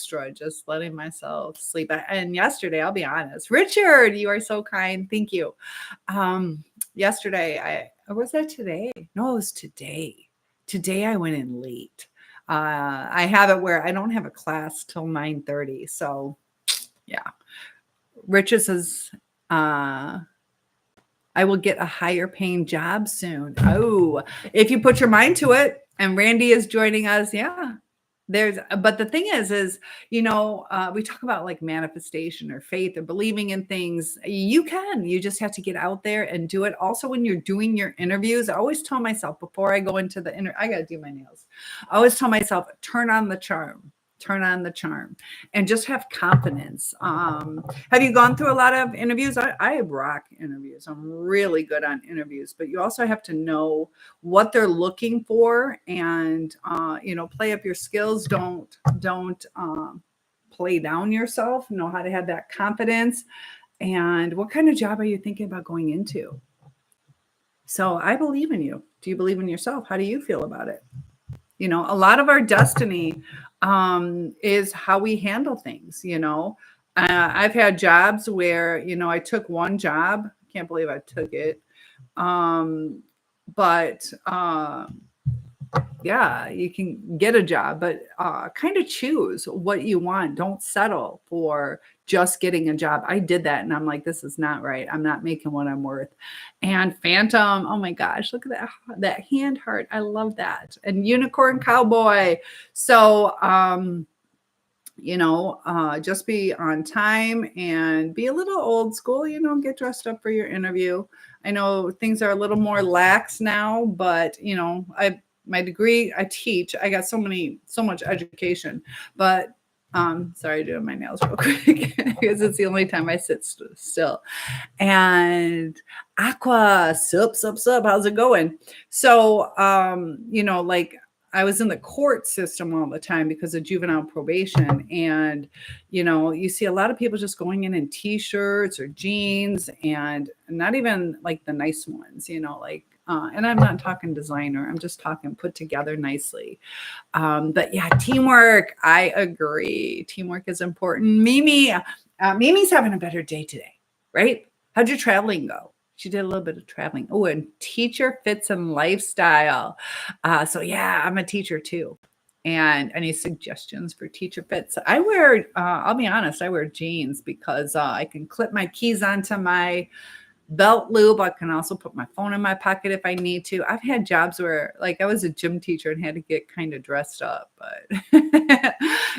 extra, just letting myself sleep. And yesterday, I'll be honest, Richard, you are so kind. Thank you. Yesterday, or was that today? No, it was today. Today I went in late. I have it where I don't have a class till 9:30. So yeah. Richard says, I will get a higher paying job soon. Oh, if you put your mind to it. And Randy is joining us. Yeah. But the thing is, we talk about like manifestation or faith or believing in things. You just have to get out there and do it. Also, when you're doing your interviews, I always tell myself before I go into the I got to do my nails. I always tell myself, turn on the charm and just have confidence. Have you gone through a lot of interviews? I rock interviews. I'm really good on interviews, but you also have to know what they're looking for and, play up your skills. Don't play down yourself. Know how to have that confidence. And what kind of job are you thinking about going into? So I believe in you. Do you believe in yourself? How do you feel about it? A lot of our destiny is how we handle things. I've had jobs where, I took one job. Can't believe I took it. Yeah, you can get a job, but kind of choose what you want. Don't settle for just getting a job. I did that and I'm like, this is not right. I'm not making what I'm worth. And Phantom, oh my gosh, look at that hand heart. I love that. And Unicorn Cowboy. So, just be on time and be a little old school, get dressed up for your interview. I know things are a little more lax now, but my degree, I teach. I got so much education, but sorry, doing my nails real quick because it's the only time I sit still. And Aqua, sup, how's it going? So, I was in the court system all the time because of juvenile probation. And, you see a lot of people just going in t-shirts or jeans and not even like the nice ones, and I'm not talking designer. I'm just talking put together nicely. But yeah, teamwork. I agree. Teamwork is important. Mimi's having a better day today, right? How'd your traveling go? She did a little bit of traveling. Oh, and teacher fits and lifestyle. So yeah, I'm a teacher too. And any suggestions for teacher fits? I'll be honest, I wear jeans because I can clip my keys onto my belt loop. I can also put my phone in my pocket if I need to. I've had jobs where like I was a gym teacher and had to get kind of dressed up, but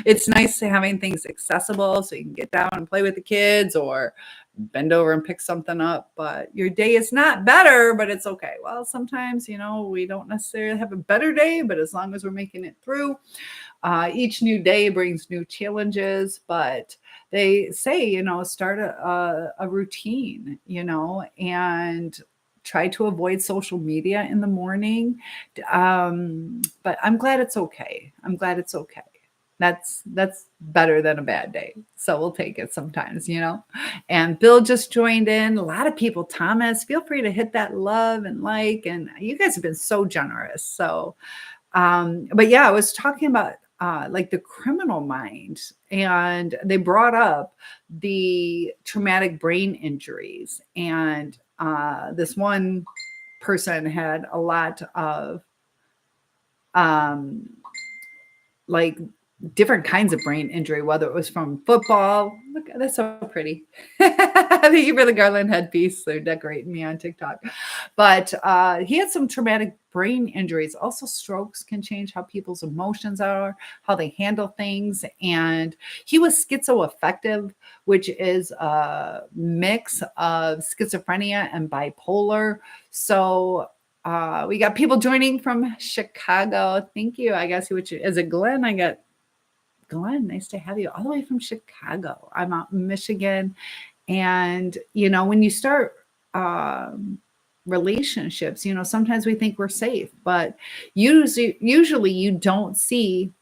it's nice to having things accessible so you can get down and play with the kids or bend over and pick something up. But your day is not better, but it's okay. Well, sometimes, we don't necessarily have a better day, but as long as we're making it through, each new day brings new challenges, but they say, start a routine, and try to avoid social media in the morning. But I'm glad it's okay. That's better than a bad day. So we'll take it sometimes, And Bill just joined in. A lot of people, Thomas, feel free to hit that love and like, and you guys have been so generous. So, but yeah, I was talking about like the criminal mind, and they brought up the traumatic brain injuries. And this one person had a lot of like different kinds of brain injury, whether it was from football. Look, that's so pretty. Thank you for the garland headpiece. They're decorating me on TikTok. But he had some traumatic brain injuries. Also, strokes can change how people's emotions are, how they handle things. And he was schizoaffective, which is a mix of schizophrenia and bipolar. So we got people joining from Chicago. Thank you. I guess, which is it Glenn? I got Glenn, nice to have you all the way from Chicago. I'm out in Michigan. And, when you start relationships, sometimes we think we're safe, but usually you don't see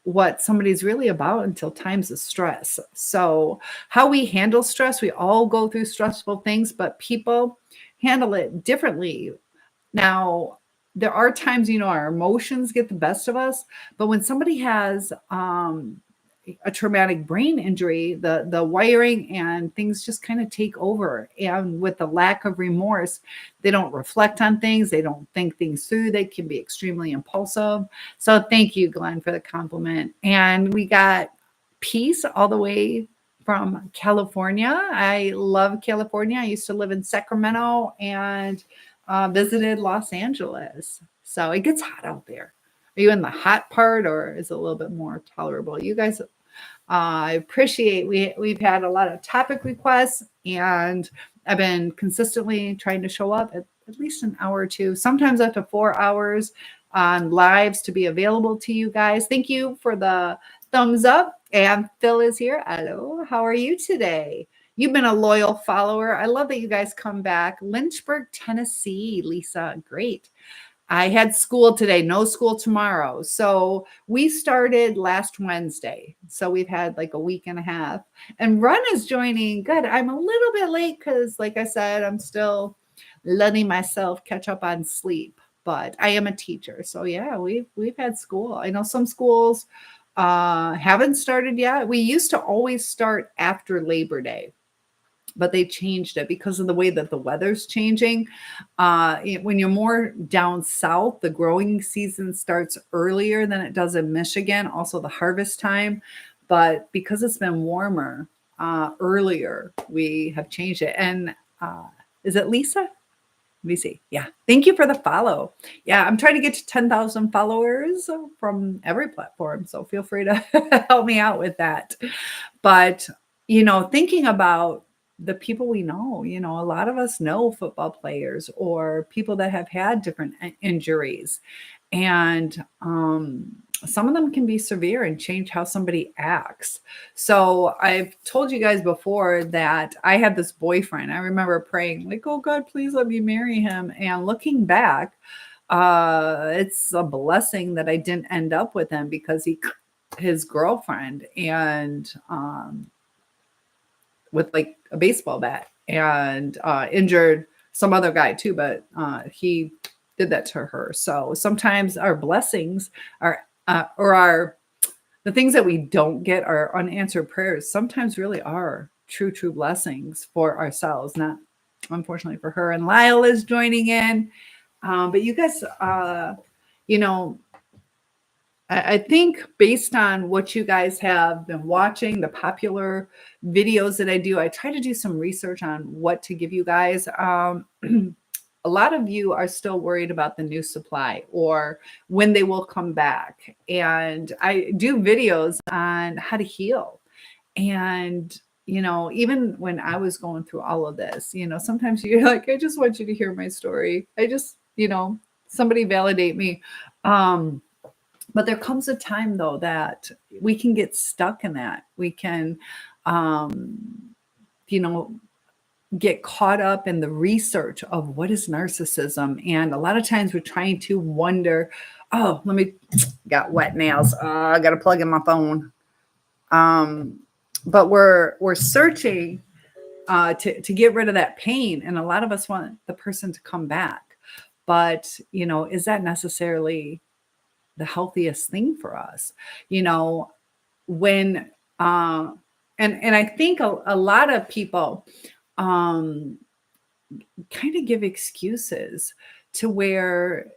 what somebody's really about until times of stress. So how we handle stress, we all go through stressful things, but people handle it differently. Now, there are times, our emotions get the best of us, but when somebody has, a traumatic brain injury, the wiring and things just kind of take over. And with the lack of remorse, they don't reflect on things. They don't think things through. They can be extremely impulsive. So thank you, Glenn, for the compliment. And we got peace all the way from California. I love California. I used to live in Sacramento and visited Los Angeles. So it gets hot out there. Are you in the hot part, or is it a little bit more tolerable? You guys, I appreciate we've had a lot of topic requests, and I've been consistently trying to show up at least an hour or two, sometimes up to 4 hours on lives to be available to you guys. Thank you for the thumbs up. And Phil is here. Hello, how are you today? You've been a loyal follower. I love that you guys come back. Lynchburg, Tennessee, Lisa, great. I had school today, no school tomorrow. So we started last Wednesday. So we've had like a week and a half. And Run is joining. Good. I'm a little bit late because, like I said, I'm still letting myself catch up on sleep. But I am a teacher. So yeah, we've had school. I know some schools haven't started yet. We used to always start after Labor Day, but they changed it because of the way that the weather's changing. When you're more down south, the growing season starts earlier than it does in Michigan, also the harvest time. But because it's been warmer earlier, we have changed it. And is it Lisa? Let me see. Yeah. Thank you for the follow. Yeah. I'm trying to get to 10,000 followers from every platform. So feel free to help me out with that. But, thinking about the people we know, a lot of us know football players or people that have had different injuries. And some of them can be severe and change how somebody acts. So I've told you guys before that I had this boyfriend. I remember praying like, oh God, please let me marry him. And looking back, it's a blessing that I didn't end up with him because his girlfriend and with like a baseball bat and injured some other guy too, but he did that to her. So sometimes our blessings are or the things that we don't get, our unanswered prayers, sometimes really are true blessings for ourselves, not unfortunately for her. And Lyle is joining in. But you guys, I think based on what you guys have been watching, the popular videos that I do, I try to do some research on what to give you guys. A lot of you are still worried about the new supply or when they will come back. And I do videos on how to heal. And, even when I was going through all of this, sometimes you're like, I just want you to hear my story. I just, somebody validate me. But there comes a time, though, that we can get stuck in that. We can, get caught up in the research of what is narcissism. And a lot of times we're trying to wonder, got wet nails. I got to plug in my phone. But we're searching to get rid of that pain. And a lot of us want the person to come back. But, is that necessarily the healthiest thing for us? When, and I think a lot of people, kind of give excuses to where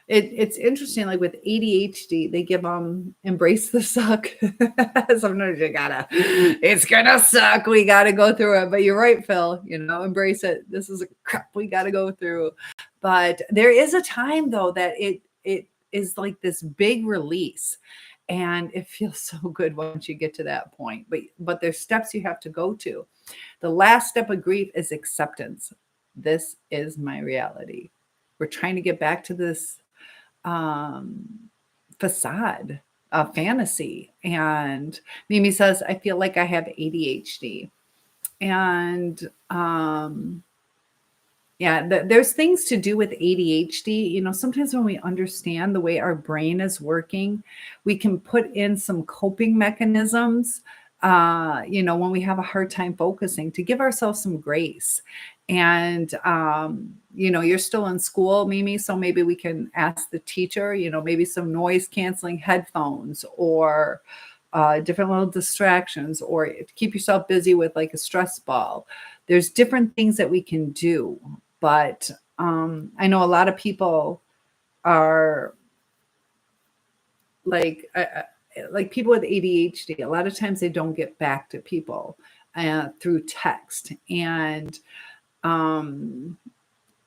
it's interesting. Like with ADHD, they give them embrace the suck. Sometimes it's gonna suck. We gotta go through it. But you're right, Phil. Embrace it. This is a crap we gotta go through. But there is a time though that it is like this big release. And it feels so good once you get to that point. But there's steps you have to go to. The last step of grief is acceptance. This is my reality. We're trying to get back to this facade of fantasy. And Mimi says, I feel like I have ADHD. And there's things to do with ADHD. Sometimes when we understand the way our brain is working, we can put in some coping mechanisms when we have a hard time focusing, to give ourselves some grace. And, you're still in school, Mimi, so maybe we can ask the teacher, maybe some noise canceling headphones or different little distractions, or keep yourself busy with like a stress ball. There's different things that we can do. But I know a lot of people are like, like people with ADHD, a lot of times they don't get back to people through text. And, um,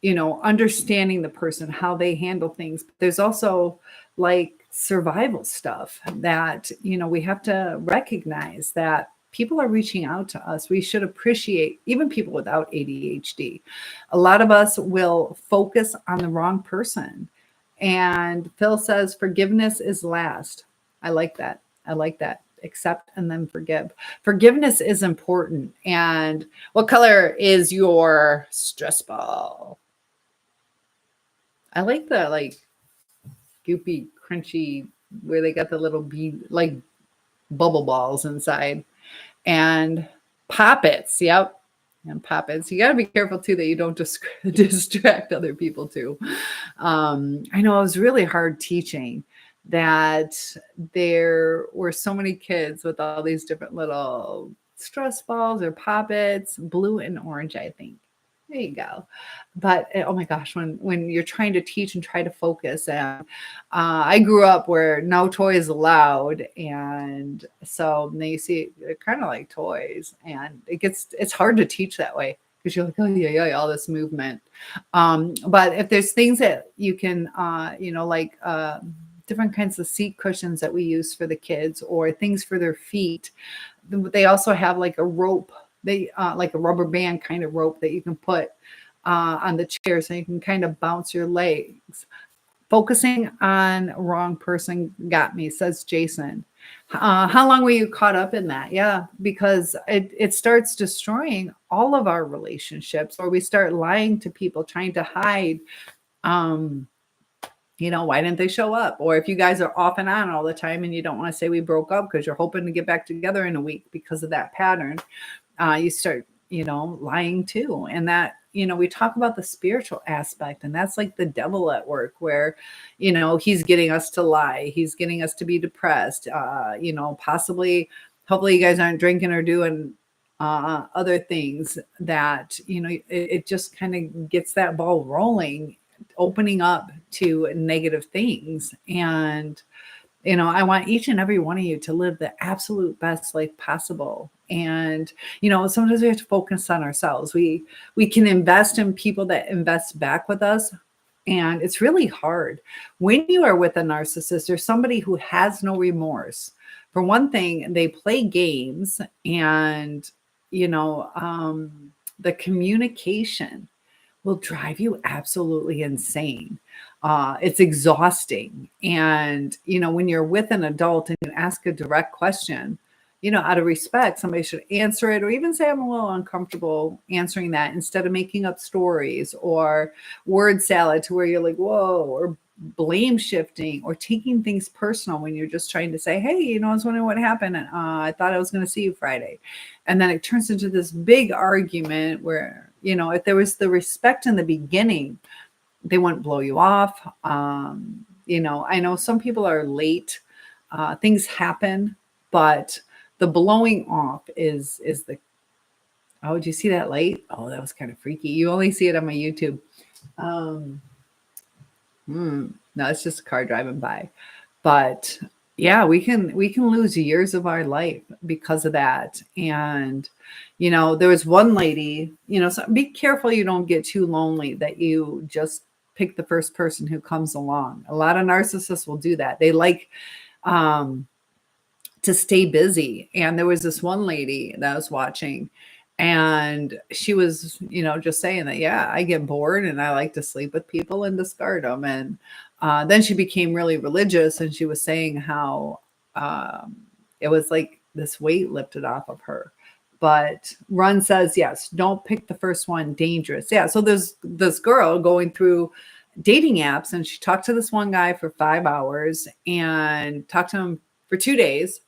understanding the person, how they handle things. But there's also like survival stuff that, we have to recognize that people are reaching out to us. We should appreciate even people without ADHD. A lot of us will focus on the wrong person. And Phil says forgiveness is last. I like that. I like that. Accept and then forgive. Forgiveness is important. And what color is your stress ball? I like the like goopy, crunchy, where they got the little bead, like bubble balls inside, and poppets. Yep, and poppets. You got to be careful too that you don't distract other people too. I know it was really hard teaching that there were so many kids with all these different little stress balls or poppets, blue and orange, I think. There you go. But oh my gosh, when you're trying to teach and try to focus, and I grew up where no toys allowed, and so now you see they're kind of like toys, and it's hard to teach that way because you're like, oh yeah, all this movement. But if there's things that you can, like different kinds of seat cushions that we use for the kids, or things for their feet, they also have like a rope. They like a rubber band kind of rope that you can put on the chair so you can kind of bounce your legs. Focusing on wrong person got me, says Jason. How long were you caught up in that? Yeah, because it starts destroying all of our relationships, or we start lying to people, trying to hide. Why didn't they show up? Or if you guys are off and on all the time and you don't want to say we broke up because you're hoping to get back together in a week because of that pattern, you start, lying too. And that, we talk about the spiritual aspect, and that's like the devil at work where, he's getting us to lie. He's getting us to be depressed, possibly, hopefully you guys aren't drinking or doing other things that, it just kind of gets that ball rolling, opening up to negative things. And, I want each and every one of you to live the absolute best life possible. And, sometimes we have to focus on ourselves. We can invest in people that invest back with us. And it's really hard when you are with a narcissist or somebody who has no remorse. For one thing, they play games, and, the communication will drive you absolutely insane. It's exhausting. And, when you're with an adult and you ask a direct question, out of respect, somebody should answer it, or even say, I'm a little uncomfortable answering that, instead of making up stories or word salad to where you're like, whoa, or blame shifting or taking things personal when you're just trying to say, hey, I was wondering what happened. I thought I was going to see you Friday. And then it turns into this big argument where, if there was the respect in the beginning, they wouldn't blow you off. I know some people are late. Things happen, but the blowing off is the, oh, did you see that light? Oh, that was kind of freaky. You only see it on my YouTube. No, it's just a car driving by. But yeah, we can lose years of our life because of that. And, there was one lady, so be careful you don't get too lonely that you just pick the first person who comes along. A lot of narcissists will do that. They like to stay busy. And there was this one lady that I was watching, and she was, just saying that, yeah, I get bored and I like to sleep with people and discard them. And then she became really religious, and she was saying how it was like this weight lifted off of her. But Run says, yes, don't pick the first one, dangerous. Yeah, so there's this girl going through dating apps, and she talked to this one guy for 5 hours and talked to him for 2 days,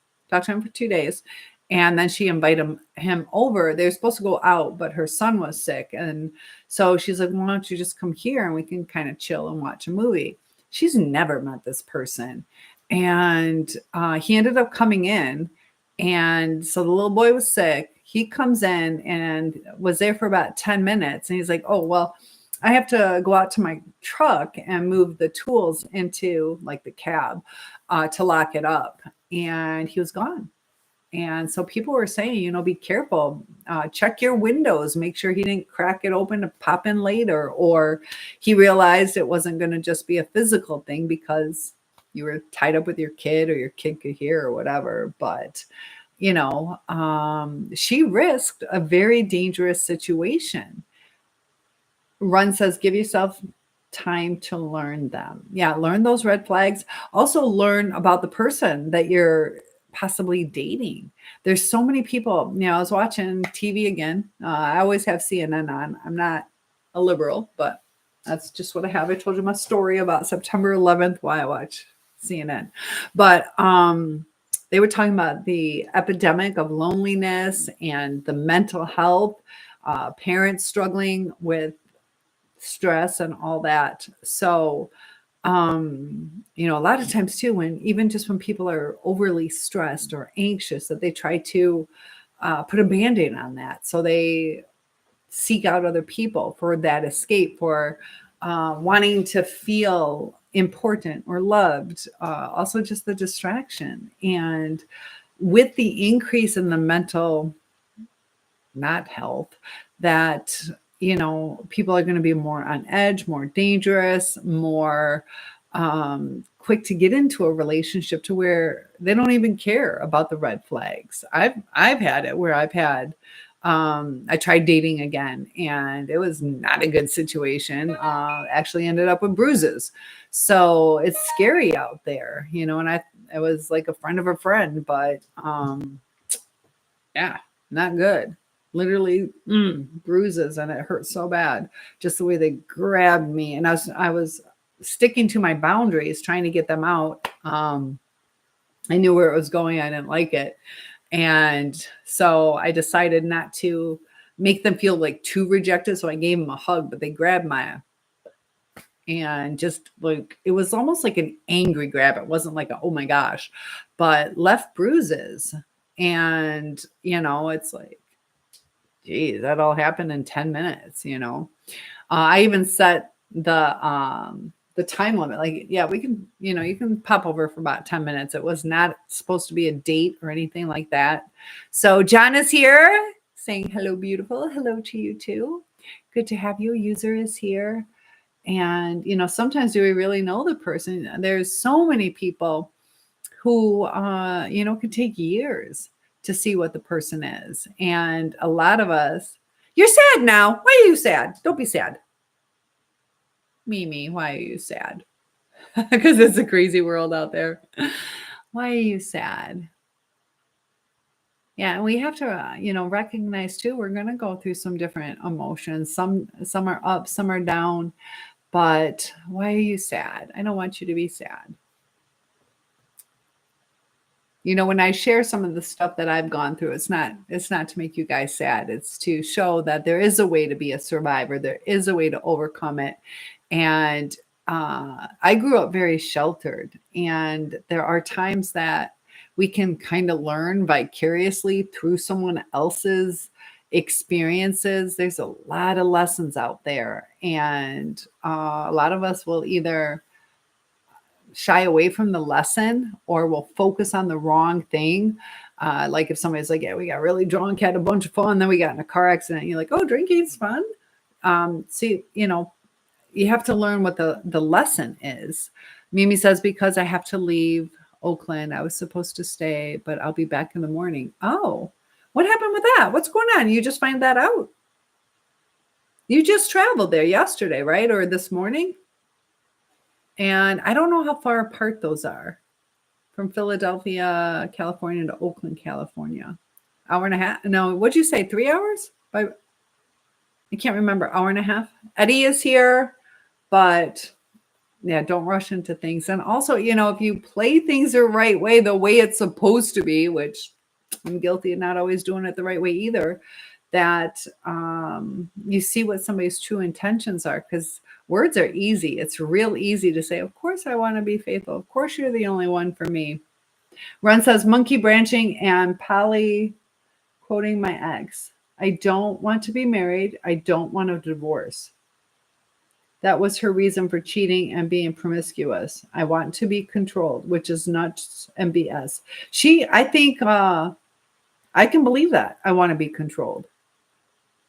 And then she invited him over. They were supposed to go out, but her son was sick. And so she's like, why don't you just come here and we can kind of chill and watch a movie? She's never met this person. And he ended up coming in. And so the little boy was sick. He comes in and was there for about 10 minutes. And he's like, oh, well, I have to go out to my truck and move the tools into like the cab to lock it up. And he was gone. And so people were saying, be careful, check your windows, make sure he didn't crack it open to pop in later, or he realized it wasn't going to just be a physical thing because you were tied up with your kid or your kid could hear or whatever. But, she risked a very dangerous situation. Run says, give yourself time to learn them. Yeah, learn those red flags. Also learn about the person that you're possibly dating. There's so many people. I was watching TV again. I always have CNN on. I'm not a liberal, but that's just what I have. I told you my story about September 11th, why I watch CNN. But they were talking about the epidemic of loneliness and the mental health, parents struggling with stress and all that. So, a lot of times too, when people are overly stressed or anxious, that they try to put a Band-Aid on that. So they seek out other people for that escape, for wanting to feel important or loved, also just the distraction. And with the increase in the mental, not health, that people are going to be more on edge, more dangerous, more quick to get into a relationship to where they don't even care about the red flags. I've had it where I tried dating again and it was not a good situation. Actually ended up with bruises. So it's scary out there, and it was like a friend of a friend, but yeah, not good. Literally bruises, and it hurt so bad, just the way they grabbed me. And I was sticking to my boundaries, trying to get them out. I knew where it was going. I didn't like it. And so I decided not to make them feel like too rejected. So I gave them a hug, but they grabbed and just like, it was almost like an angry grab. It wasn't like oh my gosh, but left bruises. And, it's like, geez, that all happened in 10 minutes, I even set the time limit. Like, yeah, we can, you can pop over for about 10 minutes. It was not supposed to be a date or anything like that. So John is here saying, hello, beautiful. Hello to you too. Good to have you. User is here. And, sometimes do we really know the person? There's so many people who, can take years to see what the person is. And a lot of us, you're sad now. Why are you sad? Don't be sad. Mimi, why are you sad? Because it's a crazy world out there. Why are you sad? Yeah, and we have to, recognize too, we're going to go through some different emotions. Some are up, some are down. But why are you sad? I don't want you to be sad. When I share some of the stuff that I've gone through, it's not to make you guys sad. It's to show that there is a way to be a survivor. There is a way to overcome it. And I grew up very sheltered. And there are times that we can kind of learn vicariously through someone else's experiences. There's a lot of lessons out there. And a lot of us will either shy away from the lesson or will focus on the wrong thing. Like if somebody's like, yeah, we got really drunk, had a bunch of fun, then we got in a car accident. You're like, oh, drinking's fun. See, you have to learn what the lesson is. Mimi says, because I have to leave Oakland, I was supposed to stay, but I'll be back in the morning. Oh, what happened with that? What's going on? You just find that out? You just traveled there yesterday, right? Or this morning? And I don't know how far apart those are from Philadelphia, California to Oakland, California. Hour and a half. No, what'd you say? 3 hours? I can't remember. Hour and a half. Eddie is here, but yeah, don't rush into things. And also, if you play things the right way, the way it's supposed to be, which I'm guilty of not always doing it the right way either. That you see what somebody's true intentions are, because words are easy. It's real easy to say, of course I want to be faithful. Of course you're the only one for me. Ron says, monkey branching and poly quoting my ex. I don't want to be married. I don't want a divorce. That was her reason for cheating and being promiscuous. I want to be controlled, which is nuts and BS. I think, I can believe that. I want to be controlled.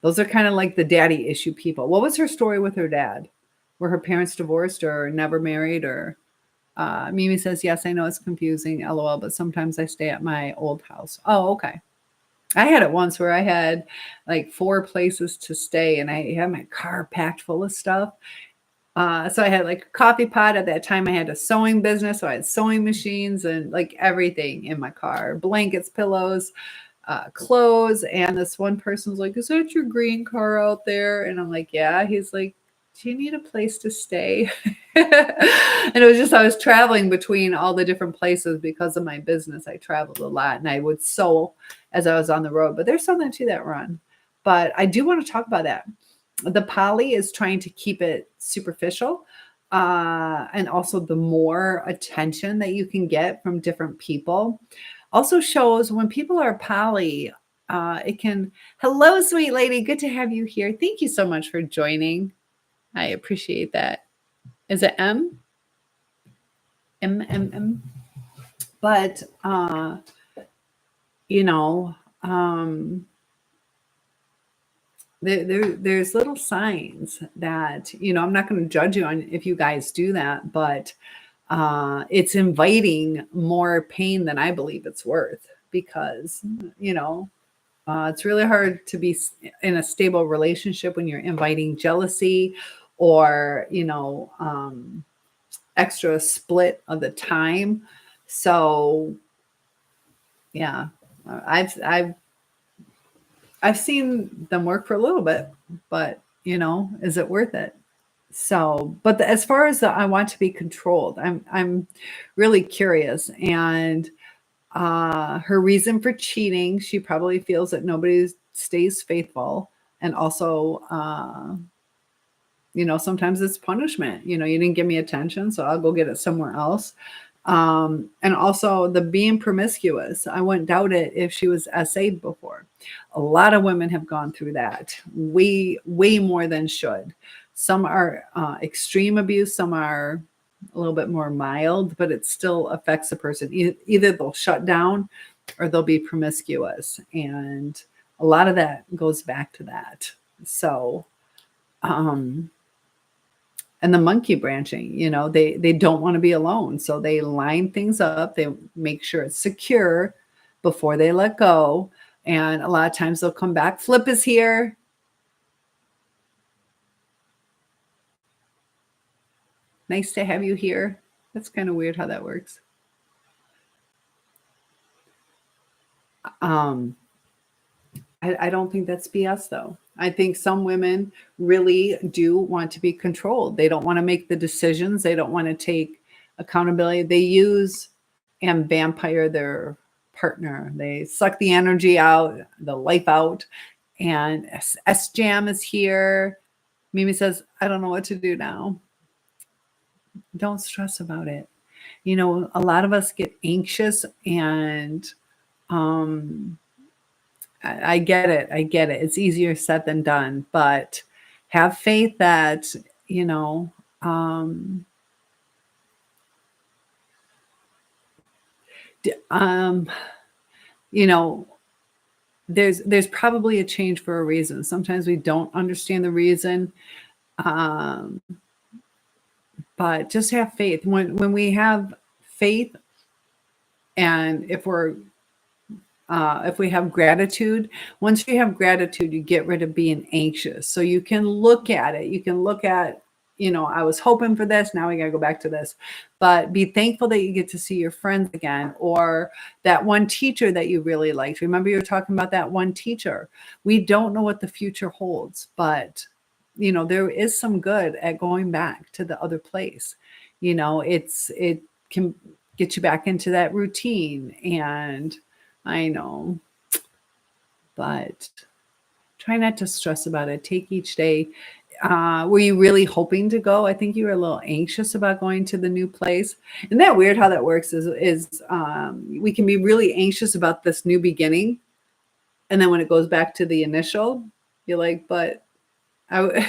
Those are kind of like the daddy issue people. What was her story with her dad? Were her parents divorced or never married? Or Mimi says, yes, I know it's confusing, LOL, but sometimes I stay at my old house. Oh, okay. I had it once where I had like 4 places to stay and I had my car packed full of stuff. So I had like a coffee pot. At that time I had a sewing business. So I had sewing machines and like everything in my car, blankets, pillows, clothes. And this one person was like, is that your green car out there? And I'm like, yeah. He's like, do you need a place to stay? And it was just, I was traveling between all the different places because of my business. I traveled a lot and I would sew as I was on the road, but there's something to that, Run. But I do want to talk about that. The poly is trying to keep it superficial. And also the more attention that you can get from different people also shows when people are poly, it can, hello, sweet lady. Good to have you here. Thank you so much for joining. I appreciate that. Is it M? M? But, you know, there's little signs that, you know, I'm not going to judge you on if you guys do that, but it's inviting more pain than I believe it's worth, because, you know, it's really hard to be in a stable relationship when you're inviting jealousy or, you know, extra split of the time. So yeah, I've seen them work for a little bit, but you know, is it worth it? So, but as far as I want to be controlled, I'm really curious. And her reason for cheating, she probably feels that nobody stays faithful, and also, you know, sometimes it's punishment. You know, you didn't give me attention, so I'll go get it somewhere else. And also the being promiscuous. I wouldn't doubt it if she was SA'd before. A lot of women have gone through that, way more than should. Some are extreme abuse, some are a little bit more mild, but it still affects the person. Either they'll shut down or they'll be promiscuous. And a lot of that goes back to that. So, and the monkey branching, you know, they don't want to be alone. So they line things up. They make sure it's secure before they let go. And a lot of times they'll come back. Flip is here. Nice to have you here. That's kind of weird how that works. I don't think that's BS though. I think some women really do want to be controlled. They don't want to make the decisions. They don't want to take accountability. They use and vampire their partner. They suck the energy out, the life out. And S Jam is here. Mimi says, I don't know what to do now. Don't stress about it. You know, a lot of us get anxious, and I get it. I get it. It's easier said than done, but have faith that, you know, you know, there's probably a change for a reason. Sometimes we don't understand the reason, but just have faith. When we have faith, and if we have gratitude, once you have gratitude, you get rid of being anxious. So you can look at it. You can look at, you know, I was hoping for this. Now we got to go back to this. But be thankful that you get to see your friends again, or that one teacher that you really liked. Remember, you were talking about that one teacher. We don't know what the future holds, but, you know, there is some good at going back to the other place. You know, it can get you back into that routine, and I know, but try not to stress about it. Take each day. Were you really hoping to go? I think you were a little anxious about going to the new place. Isn't that weird how that works? Is we can be really anxious about this new beginning, and then when it goes back to the initial, you're like, but sometimes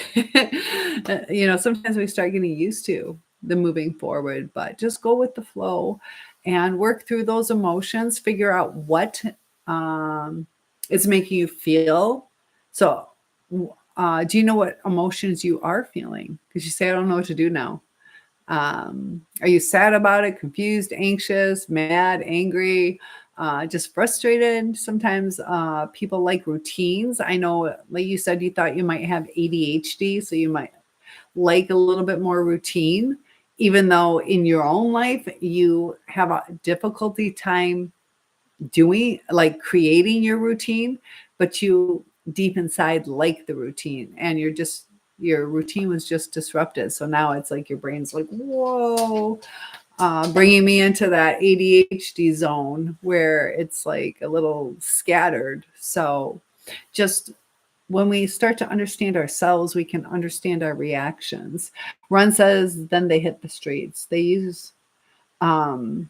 we start getting used to the moving forward, but just go with the flow and work through those emotions, figure out what um, is making you feel. So, do you know what emotions you are feeling? Because you say, I don't know what to do now. Are you sad about it, confused, anxious, mad, angry, just frustrated? Sometimes people like routines. I know, like you said, you thought you might have ADHD, so you might like a little bit more routine, even though in your own life you have a difficulty time doing, like creating your routine, but you deep inside like the routine, and your routine was just disrupted. So now it's like your brain's like, whoa, bringing me into that ADHD zone where it's like a little scattered. So just when we start to understand ourselves, we can understand our reactions. Ron says, then they hit the streets. Um,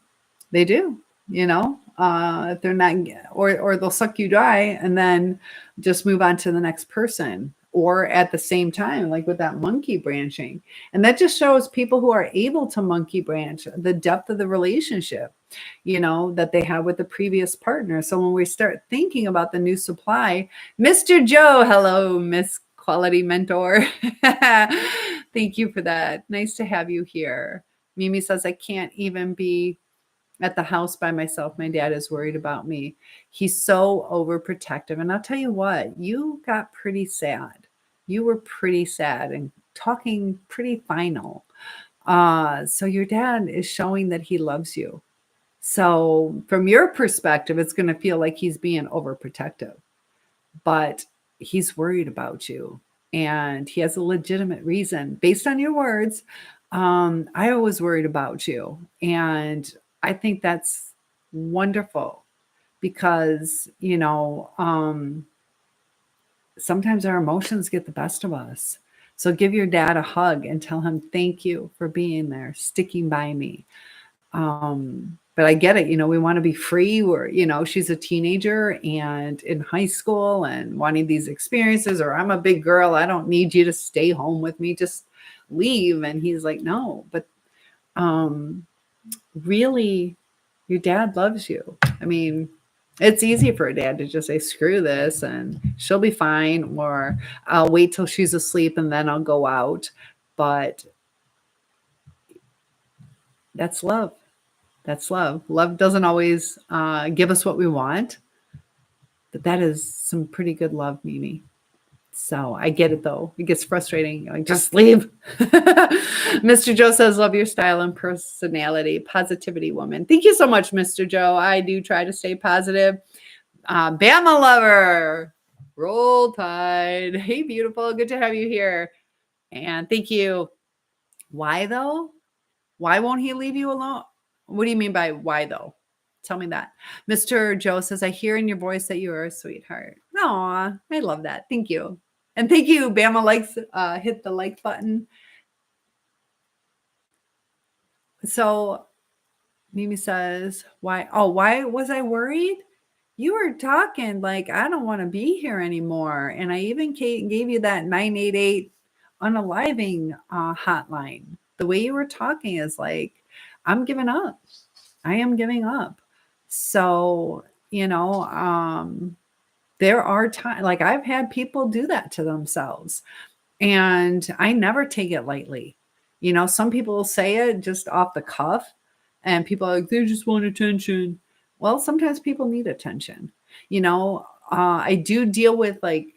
they do, if they're not, or they'll suck you dry and then just move on to the next person. Or at the same time, like with that monkey branching. And that just shows people who are able to monkey branch the depth of the relationship, that they have with the previous partner. So when we start thinking about the new supply, Mr. Joe, hello, Miss Quality Mentor. Thank you for that. Nice to have you here. Mimi says, I can't even be at the house by myself. My dad is worried about me. He's so overprotective. And I'll tell you what, you got pretty sad. You were pretty sad and talking pretty final. So your dad is showing that he loves you. So from your perspective, it's going to feel like he's being overprotective, but he's worried about you and he has a legitimate reason based on your words. I was worried about you. And I think that's wonderful because, sometimes our emotions get the best of us. So give your dad a hug and tell him, thank you for being there, sticking by me. But I get it. We want to be free. She's a teenager and in high school and wanting these experiences, or I'm a big girl. I don't need you to stay home with me. Just leave. And he's like, no, but, really, your dad loves you. I mean, it's easy for a dad to just say, screw this and she'll be fine. Or I'll wait till she's asleep and then I'll go out. But that's love. That's love. Love doesn't always give us what we want, but that is some pretty good love, Mimi. So I get it though. It gets frustrating. Like, just leave. Mr. Joe says, love your style and personality. Positivity woman. Thank you so much, Mr. Joe. I do try to stay positive. Bama lover. Roll Tide. Hey, beautiful. Good to have you here. And thank you. Why though? Why won't he leave you alone? What do you mean by why though? Tell me that. Mr. Joe says, I hear in your voice that you are a sweetheart. Aw, I love that. Thank you. And thank you, Bama likes, hit the like button. So Mimi says, why was I worried? You were talking like, I don't want to be here anymore. And I even gave you that 988 unaliving hotline. The way you were talking is like, I'm giving up. I am giving up. So, there are times, like I've had people do that to themselves. And I never take it lightly. Some people say it just off the cuff, and people are like, they just want attention. Well, sometimes people need attention. I do deal with like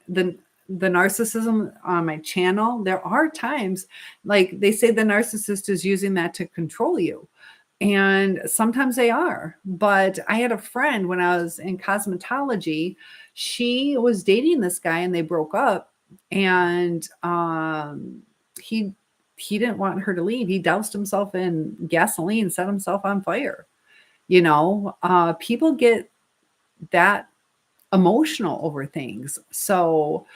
the narcissism on my channel. There are times, like they say the narcissist is using that to control you. And sometimes they are. But I had a friend when I was in cosmetology. She was dating this guy and they broke up. And he didn't want her to leave. He doused himself in gasoline, set himself on fire. People get that emotional over things. So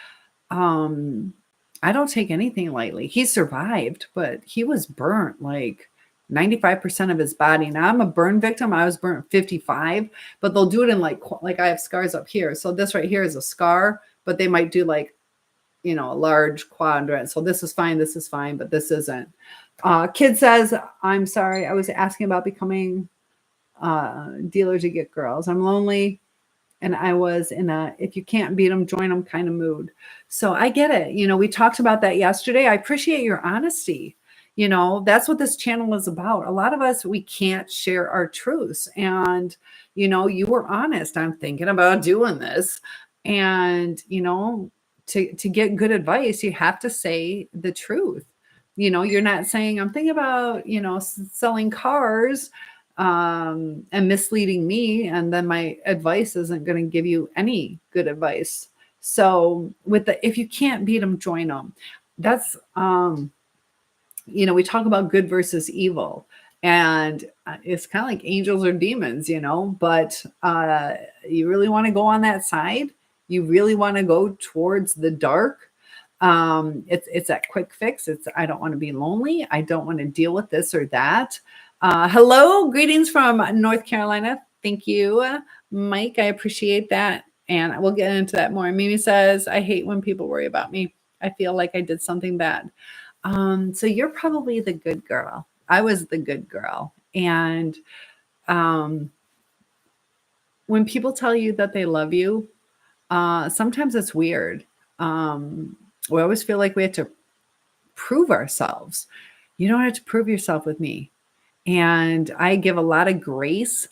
I don't take anything lightly. He survived, but he was burnt like 95% of his body. Now I'm a burn victim. I was burnt 55, but they'll do it in like I have scars up here. So this right here is a scar, but they might do like, a large quadrant. So this is fine, but this isn't. Kid says, I'm sorry. I was asking about becoming dealer to get girls. I'm lonely. And I was in a, if you can't beat them, join them kind of mood. So I get it. We talked about that yesterday. I appreciate your honesty. That's what this channel is about. A lot of us, we can't share our truths. And, you were honest. I'm thinking about doing this. And, to get good advice, you have to say the truth. You're not saying, I'm thinking about, selling cars and misleading me, and then my advice isn't going to give you any good advice. So if you can't beat them, join them. That's we talk about good versus evil, and it's kind of like angels or demons, but you really want to go on that side. You really want to go towards the dark. It's that quick fix. I don't want to be lonely. I don't want to deal with this or that. Hello, greetings from North Carolina. Thank you, Mike. I appreciate that. And we'll get into that more. Mimi says, I hate when people worry about me. I feel like I did something bad. So you're probably the good girl. I was the good girl. And when people tell you that they love you, sometimes it's weird. We always feel like we have to prove ourselves. You don't have to prove yourself with me. And I give a lot of grace,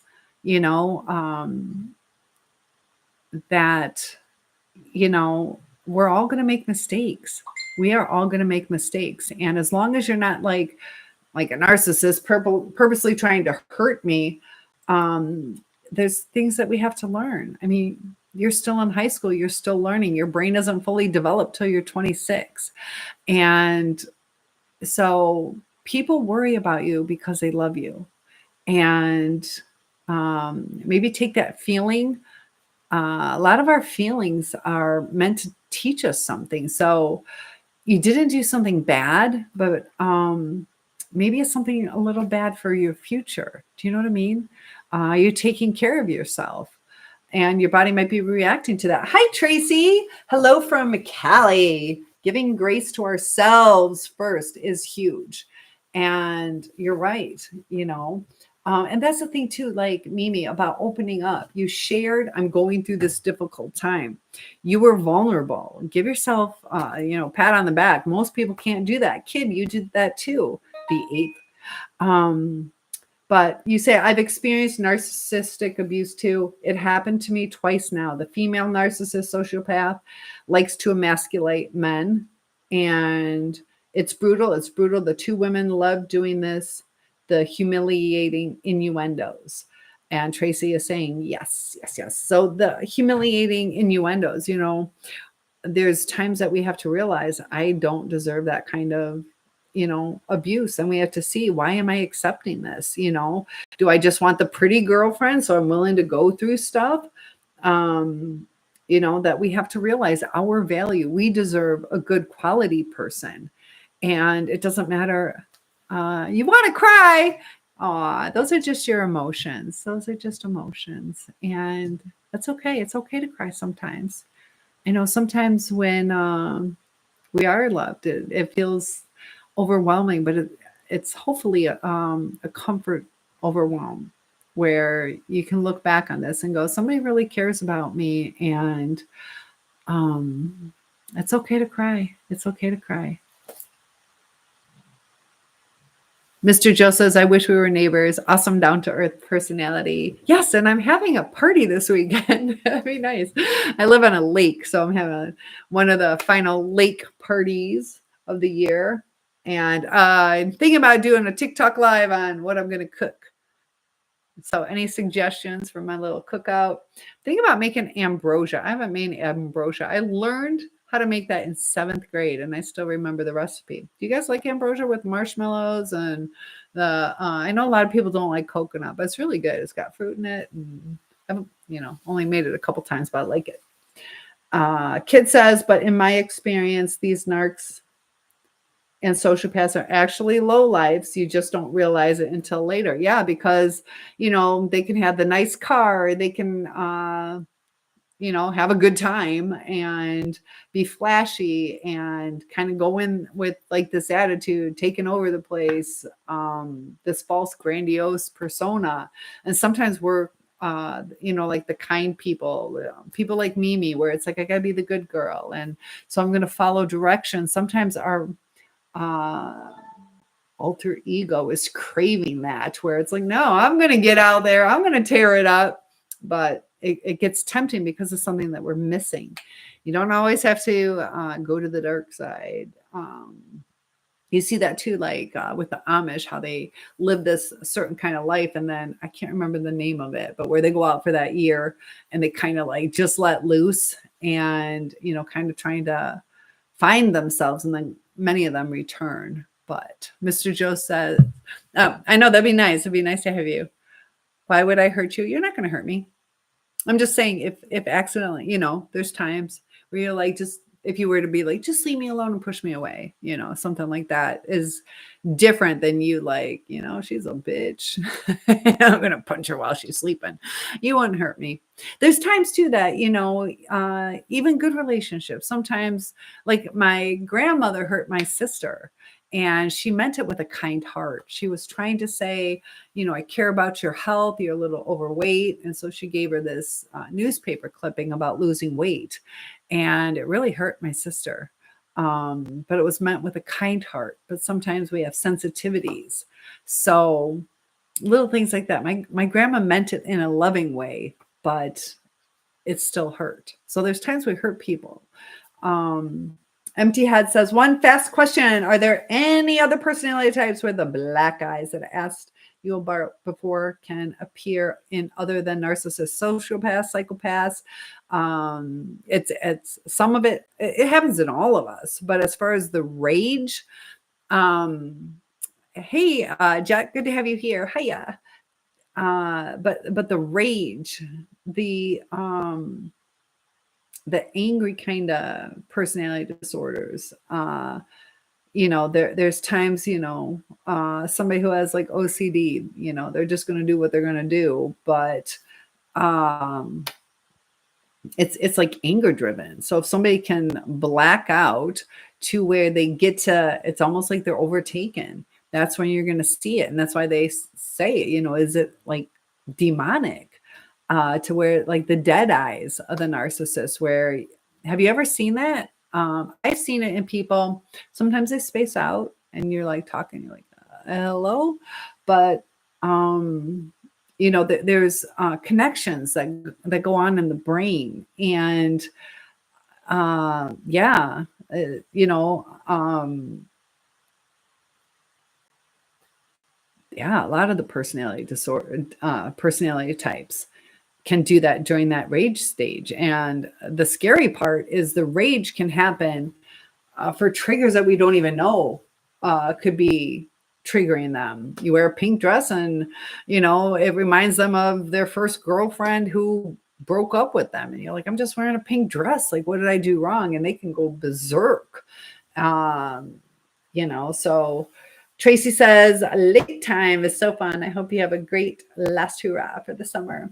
that, we're all going to make mistakes. We are all going to make mistakes. And as long as you're not like a narcissist purposely trying to hurt me, there's things that we have to learn. I mean, you're still in high school. You're still learning. Your brain isn't fully developed till you're 26. And so people worry about you because they love you. And maybe take that feeling. A lot of our feelings are meant to teach us something. So you didn't do something bad, but maybe it's something a little bad for your future. Do you know what I mean? You're taking care of yourself. And your body might be reacting to that. Hi, Tracy. Hello from Cali. Giving grace to ourselves first is huge. And you're right, and that's the thing too, like Mimi, about opening up. You shared, I'm going through this difficult time. You were vulnerable. Give yourself, pat on the back. Most people can't do that. Kid, you did that too. The 8th. But you say, I've experienced narcissistic abuse too. It happened to me twice now. The female narcissist sociopath likes to emasculate men, and it's brutal. It's brutal. The 2 women love doing this, the humiliating innuendos. And Tracy is saying, yes. So the humiliating innuendos, there's times that we have to realize I don't deserve that kind of abuse. And we have to see, why am I accepting this? Do I just want the pretty girlfriend? So I'm willing to go through stuff. That we have to realize our value. We deserve a good quality person. And it doesn't matter. You want to cry. Those are just your emotions. Those are just emotions. And that's okay. It's okay to cry sometimes. I know sometimes when we are loved, it feels overwhelming, but it's hopefully a comfort overwhelm where you can look back on this and go, somebody really cares about me, and it's okay to cry. It's okay to cry. Mr. Joe says, I wish we were neighbors. Awesome down-to-earth personality. Yes, and I'm having a party this weekend. That'd be nice. I live on a lake, so I'm having one of the final lake parties of the year. And I'm thinking about doing a TikTok live on what I'm going to cook. So any suggestions for my little cookout? Think about making ambrosia. I haven't made ambrosia. I learned how to make that in 7th grade, and I still remember the recipe. Do you guys like ambrosia with marshmallows and I know a lot of people don't like coconut, but it's really good. It's got fruit in it. And only made it a couple times, but I like it. Kid says, but in my experience, these narcs and sociopaths are actually low lives. You just don't realize it until later. Yeah, because, they can have the nice car. They can, have a good time and be flashy and kind of go in with like this attitude, taking over the place, this false grandiose persona. And sometimes we're, like the kind people like Mimi, where it's like, I gotta be the good girl. And so I'm going to follow directions. Sometimes our alter ego is craving that, where it's like, no, I'm going to get out there. I'm going to tear it up. But it gets tempting because of something that we're missing. You don't always have to go to the dark side. You see that too, like with the Amish, how they live this certain kind of life. And then I can't remember the name of it, but where they go out for that year and they kind of like just let loose and, kind of trying to find themselves. And then many of them return. But Mr. Joe says, oh, I know, that'd be nice. It'd be nice to have you. Why would I hurt you? You're not going to hurt me. I'm just saying if accidentally, there's times where you're like, just, if you were to be like, just leave me alone and push me away, something like that is different than you like, she's a bitch. I'm going to punch her while she's sleeping. You wouldn't hurt me. There's times too that, even good relationships, sometimes like my grandmother hurt my sister. And she meant it with a kind heart. She was trying to say, I care about your health. You're a little overweight. And so she gave her this newspaper clipping about losing weight. And it really hurt my sister. But it was meant with a kind heart. But sometimes we have sensitivities. So little things like that. My grandma meant it in a loving way, but it still hurt. So there's times we hurt people. Empty Head says, one fast question. Are there any other personality types where the black eyes that I asked you about before can appear in other than narcissists, sociopaths, psychopaths? It's some of it happens in all of us. But as far as the rage, hey, Jack, good to have you here. Hiya. But the rage, the angry kind of personality disorders, there's times, somebody who has like OCD, they're just going to do what they're going to do. But it's like anger driven. So if somebody can black out to where they get to, it's almost like they're overtaken. That's when you're going to see it. And that's why they say, is it like demonic? To where like the dead eyes of the narcissist, where have you ever seen that? I've seen it in people. Sometimes they space out and you're like talking, you're like, hello. But, there's connections that go on in the brain. And yeah, a lot of the personality types can do that during that rage stage. And the scary part is the rage can happen for triggers that we don't even know could be triggering them. You wear a pink dress and, it reminds them of their first girlfriend who broke up with them. And you're like, I'm just wearing a pink dress. Like, what did I do wrong? And they can go berserk. So Tracy says, late time is so fun. I hope you have a great last hurrah for the summer.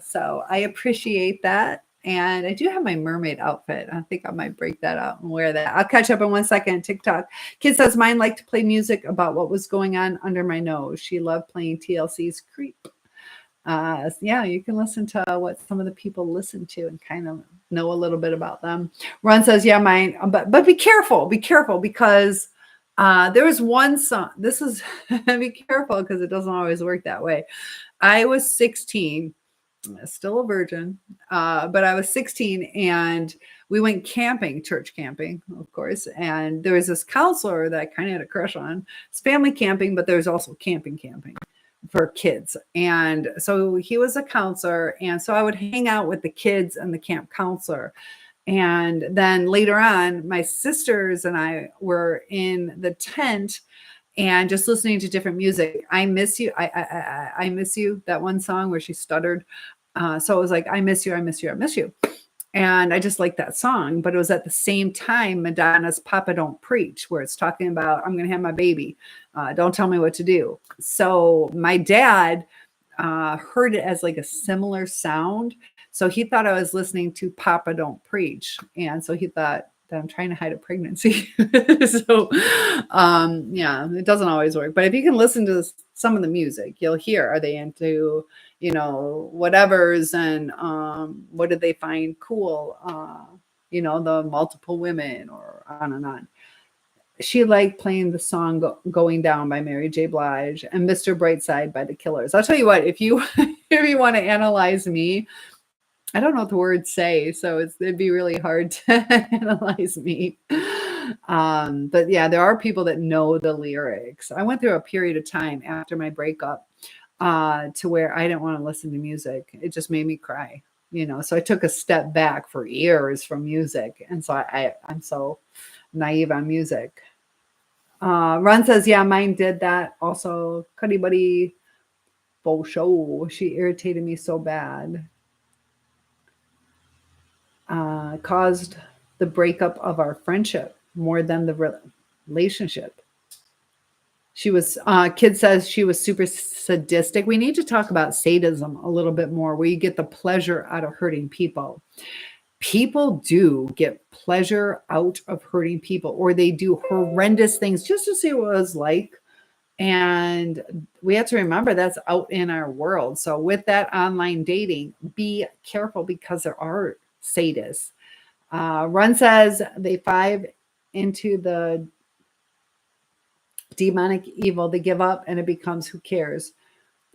So I appreciate that. And I do have my mermaid outfit. I think I might break that out and wear that. I'll catch up in 1 second. TikTok. Kid says, mine liked to play music about what was going on under my nose. She loved playing TLC's Creep. Yeah, you can listen to what some of the people listen to and kind of know a little bit about them. Ron says, yeah, mine. But be careful because there was one song. This is, be careful because it doesn't always work that way. I was 16. Still a virgin, but I was 16 and we went camping, church camping, of course. And there was this counselor that I kind of had a crush on. It's family camping, but there's also camping for kids. And so he was a counselor. And so I would hang out with the kids and the camp counselor. And then later on, my sisters and I were in the tent and just listening to different music. I Miss You. I Miss You, that one song where she stuttered. So it was like, I miss you, I miss you, I miss you. And I just like that song, but it was at the same time Madonna's Papa Don't Preach, where it's talking about, I'm going to have my baby. Don't tell me what to do. So my dad heard it as like a similar sound. So he thought I was listening to Papa Don't Preach. And so he thought that I'm trying to hide a pregnancy. So, yeah, it doesn't always work. But if you can listen to some of the music, you'll hear, are they into, whatever's, and what did they find cool? The multiple women, or on and on. She liked playing the song Going Down by Mary J. Blige and Mr. Brightside by the Killers. I'll tell you what, if you if you want to analyze me, I don't know what the words say, so it'd be really hard to analyze me. But yeah, there are people that know the lyrics. I went through a period of time after my breakup to where I didn't want to listen to music. It just made me cry, So I took a step back for years from music, and so I'm so naive on music. Ron says, yeah, mine did that. Also, Cuddy Buddy Bo Show. She irritated me so bad. Caused the breakup of our friendship more than the relationship. She was, kid says she was super sadistic. We need to talk about sadism a little bit more, where you get the pleasure out of hurting people. People do get pleasure out of hurting people, or they do horrendous things just to see what it was like. And we have to remember that's out in our world. So with that online dating, be careful, because there are sadists. Run says they five into the demonic evil, they give up, and it becomes who cares.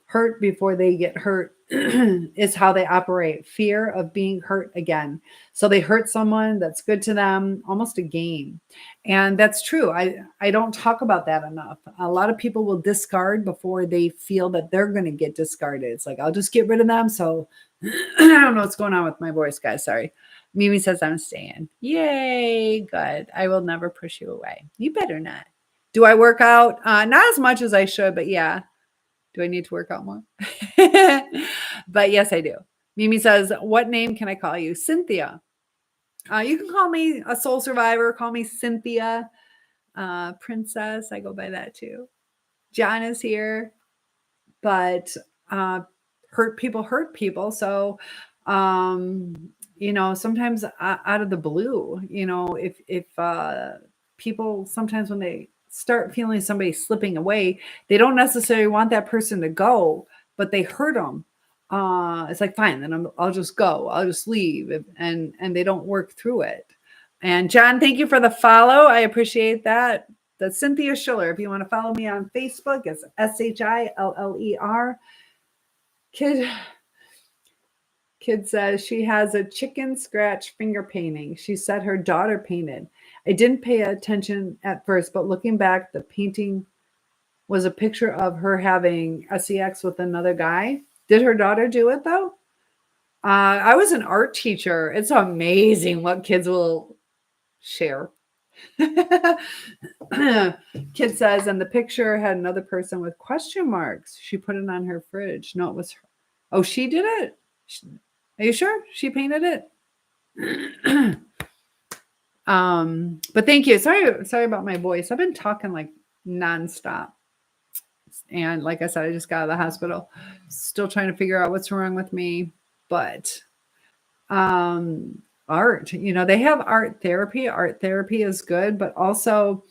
Hurt before they get hurt is how they operate. Fear of being hurt again. So they hurt someone that's good to them, almost a game. And that's true. I don't talk about that enough. A lot of people will discard before they feel that they're going to get discarded. It's like, I'll just get rid of them. So I don't know what's going on with my voice, guys. Sorry. Mimi says I'm staying. Yay. Good. I will never push you away. You better not. Do I work out? Not as much as I should, but yeah. Do I need to work out more? But yes, I do. Mimi says, what name can I call you? Cynthia. You can call me a soul survivor. Call me Cynthia. Princess. I go by that too. John is here. But hurt people. So, sometimes out of the blue, if people, sometimes when they start feeling somebody slipping away, they don't necessarily want that person to go, but they hurt them. It's like, fine, then I'll just go. I'll just leave. And they don't work through it. And John, thank you for the follow. I appreciate that. That's Cynthia Schiller. If you want to follow me on Facebook, it's SHILLER. Kid says she has a chicken scratch finger painting. She said her daughter painted. I didn't pay attention at first, but looking back, the painting was a picture of her having sex with another guy. Did her daughter do it though? I was an art teacher. It's amazing what kids will share. Kid says, and the picture had another person with question marks. She put it on her fridge. No, it was her. Oh, she did it? Are you sure she painted it? But thank you. Sorry about my voice. I've been talking like nonstop. And like I said, I just got out of the hospital. Still trying to figure out what's wrong with me. But art, they have art therapy. Art therapy is good, but also,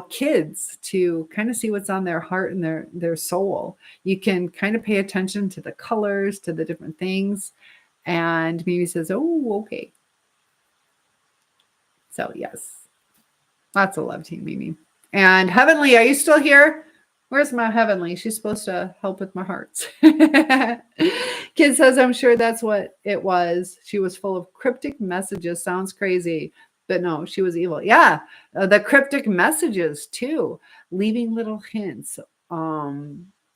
kids, to kind of see what's on their heart and their soul. You can kind of pay attention to the colors, to the different things. And Mimi says, oh, okay. So yes, lots of love to you, Mimi. And Heavenly, are you still here? Where's my Heavenly? She's supposed to help with my hearts. Kid says, I'm sure that's what it was. She was full of cryptic messages. Sounds crazy, but no, she was evil. Yeah, the cryptic messages too, leaving little hints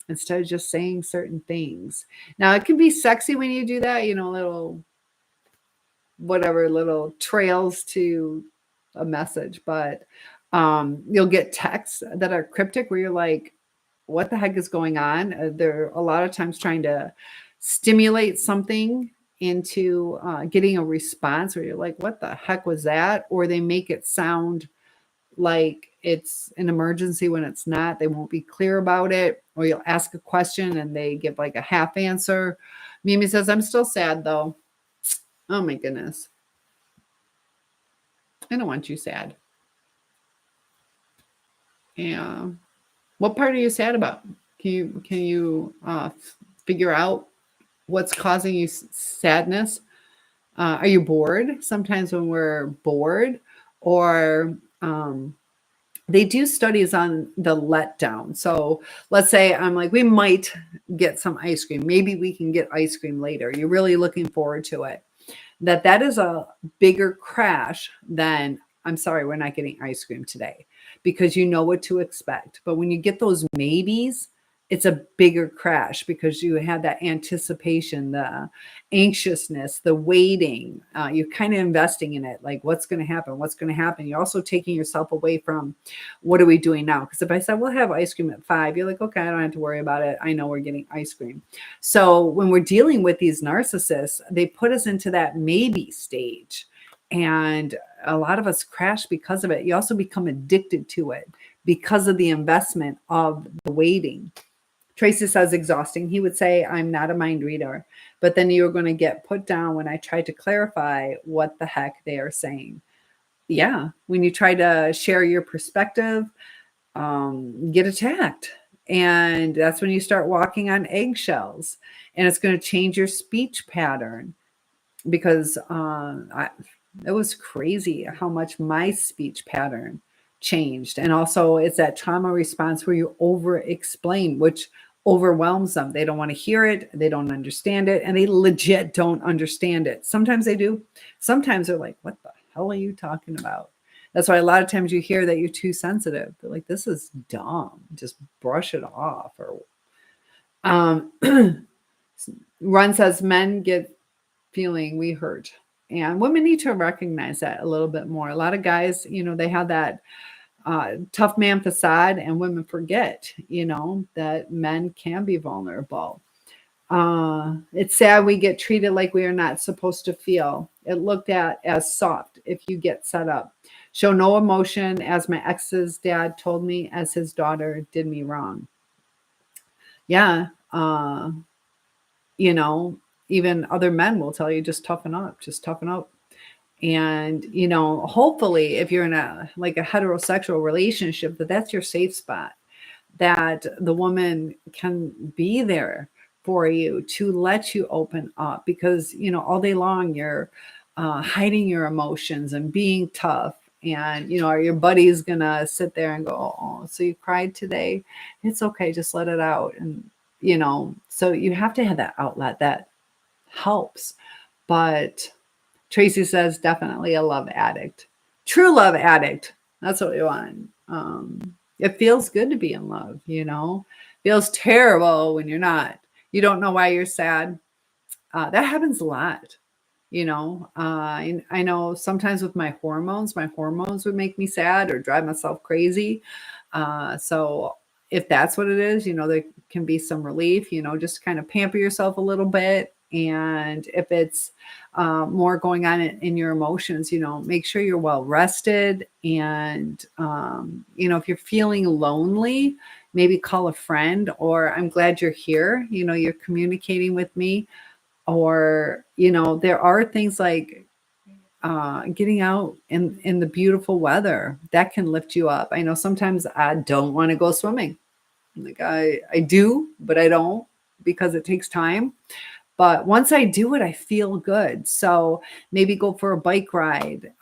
instead of just saying certain things. Now, it can be sexy when you do that, little trails to a message, but you'll get texts that are cryptic where you're like, what the heck is going on? They're a lot of times trying to stimulate something into getting a response where you're like, what the heck was that? Or they make it sound like it's an emergency when it's not. They won't be clear about it. Or you'll ask a question and they give like a half answer. Mimi says, I'm still sad though. Oh my goodness. I don't want you sad. Yeah. What part are you sad about? Can you figure out what's causing you sadness? Are you bored? Sometimes when we're bored, or they do studies on the letdown. So let's say I'm like, we might get some ice cream. Maybe we can get ice cream later. You're really looking forward to it. That is a bigger crash than, I'm sorry, we're not getting ice cream today, because you know what to expect. But when you get those maybes, it's a bigger crash because you had that anticipation, the anxiousness, the waiting. You're kind of investing in it, like what's going to happen, what's going to happen. You're also taking yourself away from what are we doing now? Because if I said we'll have ice cream at 5, you're like, okay, I don't have to worry about it. I know we're getting ice cream. So when we're dealing with these narcissists, they put us into that maybe stage. And a lot of us crash because of it. You also become addicted to it because of the investment of the waiting. Tracy says exhausting. He would say, I'm not a mind reader, but then you're going to get put down when I try to clarify what the heck they are saying. Yeah. When you try to share your perspective, get attacked. And that's when you start walking on eggshells, and it's going to change your speech pattern, because it was crazy how much my speech pattern changed. And also it's that trauma response where you over explain, which overwhelms them. They don't want to hear it. They don't understand it. And they legit don't understand it. Sometimes they do. Sometimes they're like, what the hell are you talking about? That's why a lot of times you hear that you're too sensitive. They're like, this is dumb. Just brush it off. Or Ron says men get feeling we hurt. And women need to recognize that a little bit more. A lot of guys, they have that tough man facade, and women forget, that men can be vulnerable. It's sad we get treated like we are not supposed to feel. It looked at as soft if you get set up. Show no emotion, as my ex's dad told me, as his daughter did me wrong. Yeah. Even other men will tell you, just toughen up, just toughen up. And, hopefully if you're in a heterosexual relationship, that's your safe spot, that the woman can be there for you to let you open up, because, all day long you're hiding your emotions and being tough. And, are your buddies gonna sit there and go, oh, so you cried today? It's okay. Just let it out. And, so you have to have that outlet that helps. But Tracy says definitely a love addict. True love addict. That's what we want. It feels good to be in love, Feels terrible when you're not. You don't know why you're sad. That happens a lot. I know sometimes with my hormones would make me sad or drive myself crazy. So if that's what it is, there can be some relief, just kind of pamper yourself a little bit. And if it's more going on in your emotions, make sure you're well rested. And, if you're feeling lonely, maybe call a friend, or I'm glad you're here. You're communicating with me. Or, there are things like getting out in the beautiful weather that can lift you up. I know sometimes I don't want to go swimming. Like I do, but I don't, because it takes time. But once I do it, I feel good. So maybe go for a bike ride.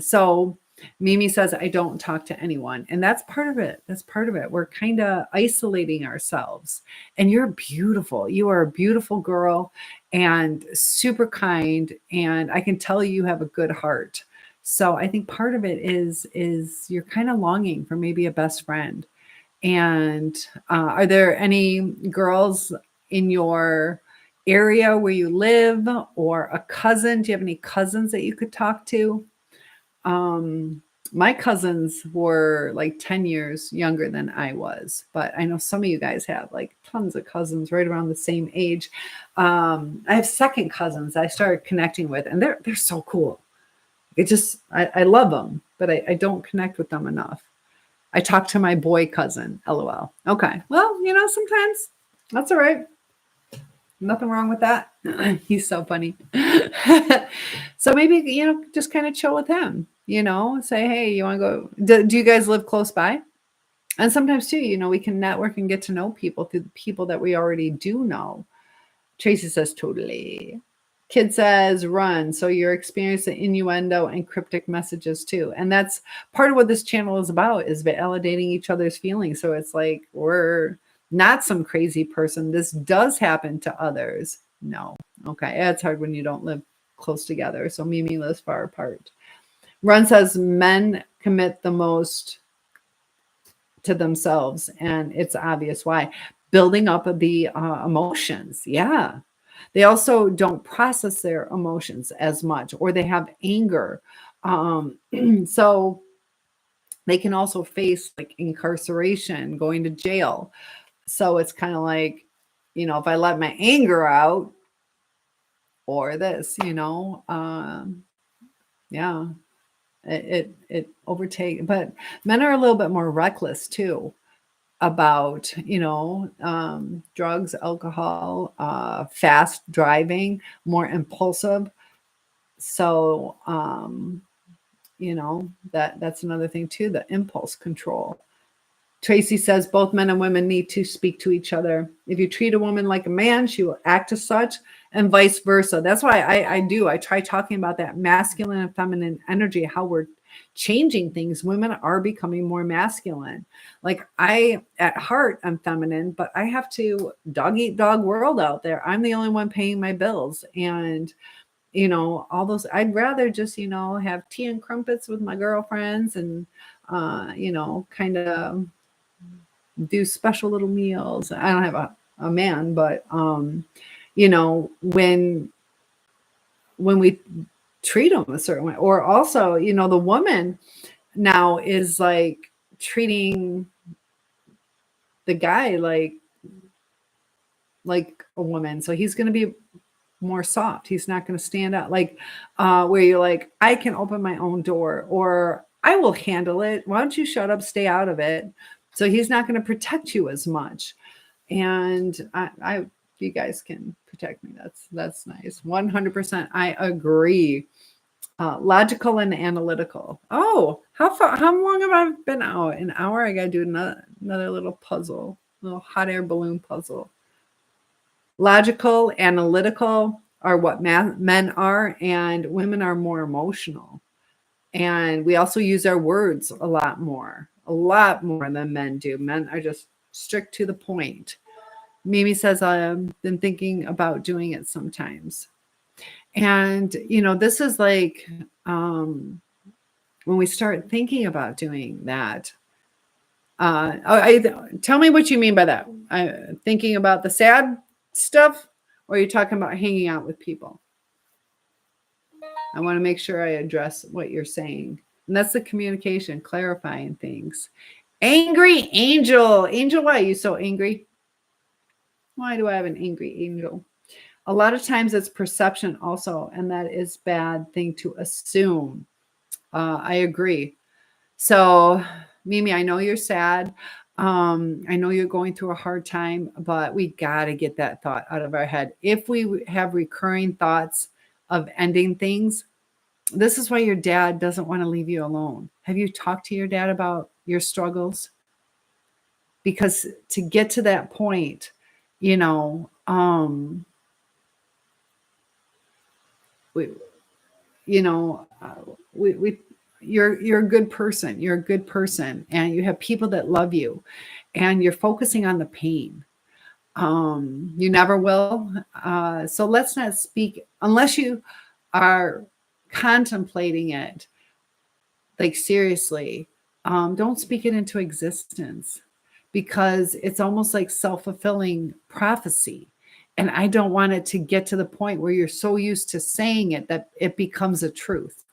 So Mimi says, I don't talk to anyone. And that's part of it. That's part of it. We're kind of isolating ourselves. And you're beautiful. You are a beautiful girl and super kind. And I can tell you have a good heart. So I think part of it is you're kind of longing for maybe a best friend. And are there any girls in your area where you live, or a cousin? Do you have any cousins that you could talk to? My cousins were like 10 years younger than I was, but I know some of you guys have like tons of cousins right around the same age. I have second cousins I started connecting with, and they're so cool. It just I love them, but I don't connect with them enough. I talk to my boy cousin, LOL. Okay. Well, sometimes that's all right. Nothing wrong with that. He's so funny. So maybe, just kind of chill with him, say, hey, you want to go? Do you guys live close by? And sometimes too, we can network and get to know people through the people that we already do know. Tracy says, totally. Kid says, run. So you're experiencing innuendo and cryptic messages too. And that's part of what this channel is about, is validating each other's feelings. So it's like, we're not some crazy person. This does happen to others. No. Okay. It's hard when you don't live close together. So Mimi lives far apart. Run says, men commit the most to themselves. And it's obvious why. Building up of the emotions. Yeah. They also don't process their emotions as much, or they have anger. So they can also face like incarceration, going to jail. So it's kind of like, if I let my anger out, or this, yeah, it overtakes. But men are a little bit more reckless too about, drugs, alcohol, fast driving, more impulsive. So, that's another thing too, the impulse control. Tracy says both men and women need to speak to each other. If you treat a woman like a man, she will act as such, and vice versa. That's why I try talking about that masculine and feminine energy, how we're changing things. Women are becoming more masculine. Like I, at heart, I'm feminine, but I have to dog eat dog world out there. I'm the only one paying my bills. And all those, I'd rather just, have tea and crumpets with my girlfriends and, kind of do special little meals. I don't have a man, but, when we treat them a certain way, or also, the woman now is like treating the guy like a woman. So he's going to be more soft. He's not going to stand out like where you're like, I can open my own door, or I will handle it. Why don't you shut up, stay out of it? So he's not going to protect you as much. And you guys can protect me. That's nice. 100%. I agree. Logical and analytical. Oh, how long have I been out? An hour. I got to do another little puzzle, little hot air balloon puzzle. Logical, analytical are what men are, and women are more emotional. And we also use our words a lot more than men do. Men are just strict to the point. Mimi says, I've been thinking about doing it sometimes. And, this is like when we start thinking about doing that. Tell me what you mean by that. Thinking about the sad stuff, or are you talking about hanging out with people? I want to make sure I address what you're saying. And that's the communication, clarifying things. Angry angel. Angel, why are you so angry? Why do I have an angry angel? A lot of times it's perception also, and that is a bad thing to assume. I agree. So, Mimi, I know you're sad. I know you're going through a hard time, but we got to get that thought out of our head. If we have recurring thoughts of ending things, this is why your dad doesn't want to leave you alone. Have you talked to your dad about your struggles? Because to get to that point, you're a good person. You're a good person, and you have people that love you, and you're focusing on the pain. You never will. So let's not speak unless you are contemplating it, like seriously. Don't speak it into existence, because it's almost like self-fulfilling prophecy. And I don't want it to get to the point where you're so used to saying it that it becomes a truth.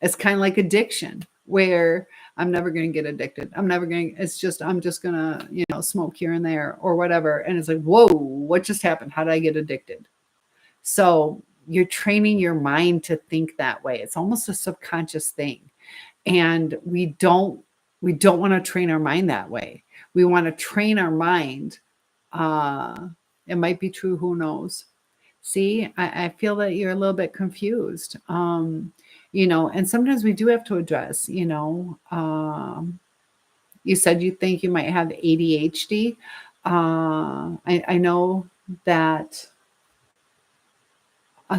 It's kind of like addiction. where I'm never going to get addicted. I'm just going to, smoke here and there or whatever. And it's like, whoa, what just happened? How did I get addicted? So you're training your mind to think that way. It's almost a subconscious thing. And we don't want to train our mind that way. We want to train our mind. It might be true. Who knows? See, I feel that you're a little bit confused. And sometimes we do have to address, you said you think you might have ADHD. I know that.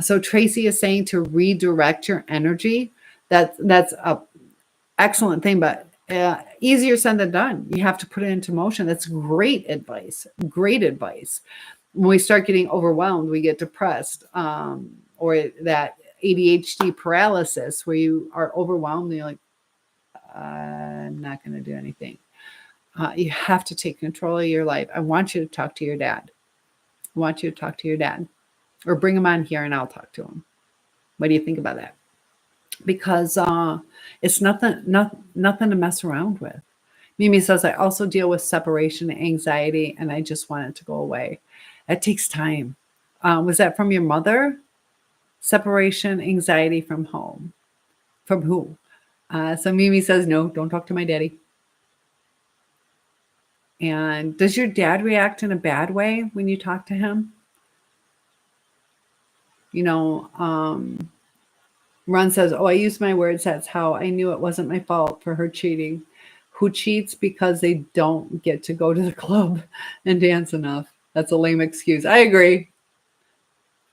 So Tracy is saying to redirect your energy. That's a excellent thing, but easier said than done. You have to put it into motion. That's great advice. Great advice. When we start getting overwhelmed, we get depressed, or that ADHD paralysis where you are overwhelmed and you're like, I'm not going to do anything. You have to take control of your life. I want you to talk to your dad. Or bring him on here and I'll talk to him. What do you think about that? Because it's nothing to mess around with. Mimi says, I also deal with separation anxiety and I just want it to go away. It takes time. Was that from your mother? Separation anxiety from home. From who? So Mimi says, no, don't talk to my daddy. And does your dad react in a bad way when you talk to him? Ron says, I used my words. That's how I knew it wasn't my fault for her cheating. Who cheats because they don't get to go to the club and dance enough? That's a lame excuse. I agree.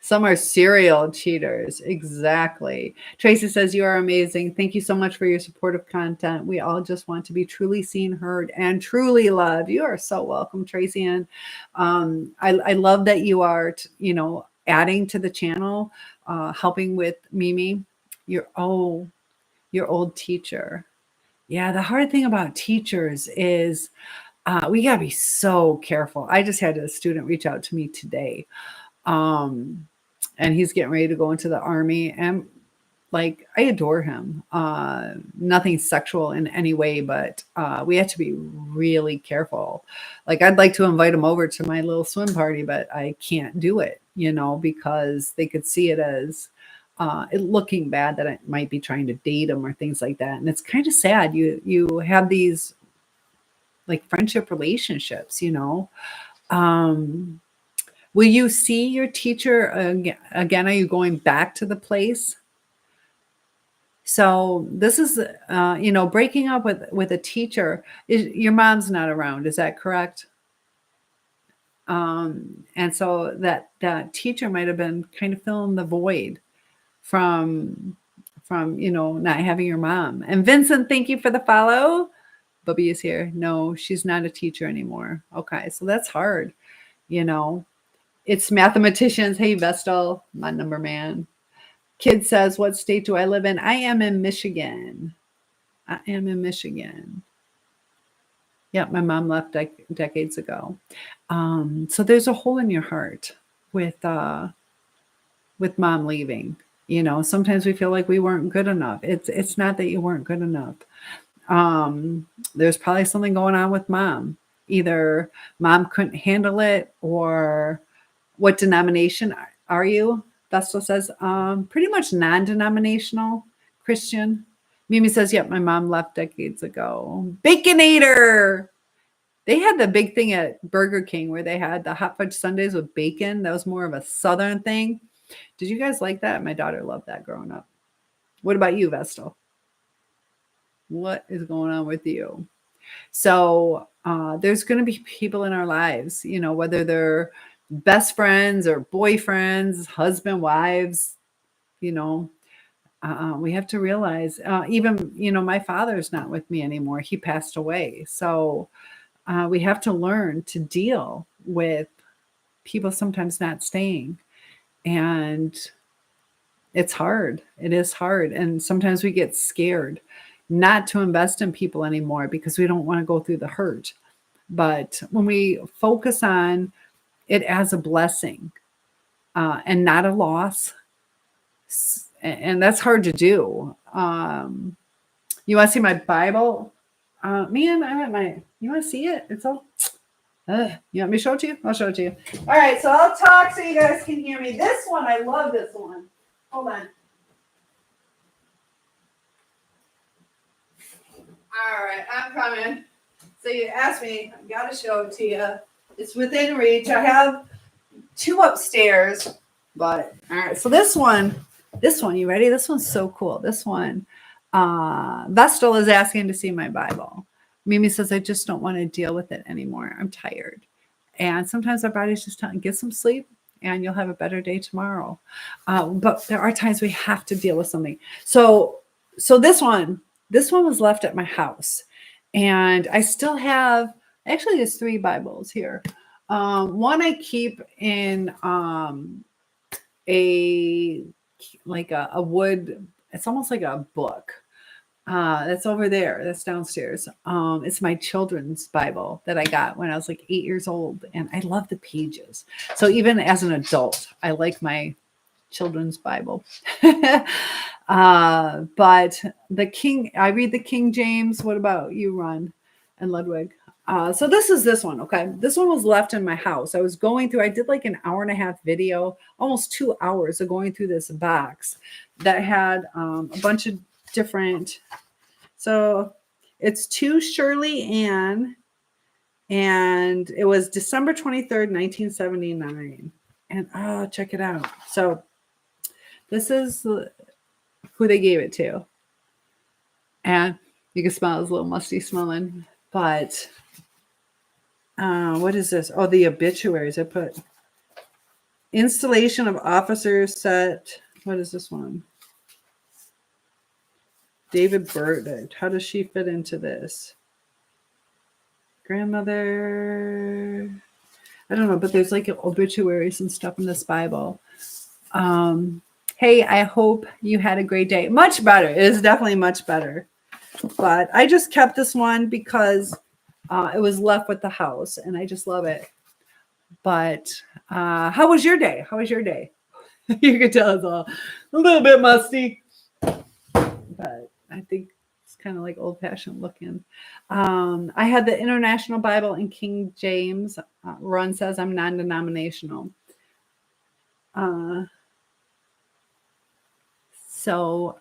Some are serial cheaters. Exactly. Tracy says, you are amazing. Thank you so much for your supportive content. We all just want to be truly seen, heard, and truly loved. You are so welcome, Tracy. And I love that you are, adding to the channel, helping with Mimi, your old teacher. Yeah, the hard thing about teachers is we got to be so careful. I just had a student reach out to me today. And he's getting ready to go into the Army. And I adore him. Nothing sexual in any way, but we have to be really careful. I'd like to invite him over to my little swim party, but I can't do it, because they could see it as it looking bad that I might be trying to date him or things like that. And it's kind of sad. You have these friendship relationships, will you see your teacher again? Are you going back to the place? So this is, breaking up with a teacher. Your mom's not around. Is that correct? And so that teacher might have been kind of filling the void from not having your mom. And Vincent, thank you for the follow. Bubby is here. No, she's not a teacher anymore. Okay, so that's hard. It's mathematicians. Hey, Vestal, my number man. Kid says, what state do I live in? I am in Michigan. Yeah, my mom left decades ago. So there's a hole in your heart with mom leaving. Sometimes we feel like we weren't good enough. It's not that you weren't good enough. There's probably something going on with mom. Either mom couldn't handle it, or what denomination are you? Vestal says, pretty much non-denominational Christian. Mimi says, yep, my mom left decades ago. Baconator. They had the big thing at Burger King where they had the hot fudge sundaes with bacon. That was more of a Southern thing. Did you guys like that? My daughter loved that growing up. What about you, Vestal? What is going on with you? So there's going to be people in our lives, whether they're best friends or boyfriends, husband, wives, we have to realize, even, my father's not with me anymore. He passed away. So we have to learn to deal with people sometimes not staying. And it's hard. It is hard. And sometimes we get scared not to invest in people anymore because we don't want to go through the hurt. But when we focus on it as a blessing and not a loss, and that's hard to do. You want to see my Bible? Man, I want my. You want to see it? It's all. You want me to show it to you? I'll show it to you. All right, so I'll talk so you guys can hear me. This one, I love this one. Hold on. All right, I'm coming. So you asked me, I got to show it to you. It's within reach. I have 2 upstairs, but all right. So this one, you ready? This one's so cool. This one, Vestal is asking to see my Bible. Mimi says, I just don't want to deal with it anymore. I'm tired. And sometimes our body's just telling, get some sleep and you'll have a better day tomorrow. But there are times we have to deal with something. So this one was left at my house. And I still have, actually there's 3 Bibles here. One I keep in a wood, it's almost like a book. That's over there. That's downstairs. It's my children's Bible that I got when I was like 8 years old. And I love the pages. So even as an adult, I like my children's Bible. But I read the King James. What about you, Ron and Ludwig? So this one, okay? This one was left in my house. I was going through, I did like an 1.5-hour video, almost 2 hours of going through this box that had a bunch of different, so it's to Shirley Ann, and it was December 23rd, 1979. And check it out. So this is who they gave it to. And you can smell it's a little musty smelling, but what is this? Oh, the obituaries. I put installation of officers set. What is this one? David Burdick. How does she fit into this? Grandmother. I don't know, but there's like obituaries and stuff in this Bible. Hey, I hope you had a great day. Much better. It is definitely much better. But I just kept this one because it was left with the house, and I just love it. But how was your day? How was your day? You can tell it's all a little bit musty. But I think it's kind of like old-fashioned looking. I had the International Bible in King James. Ron says I'm non-denominational. So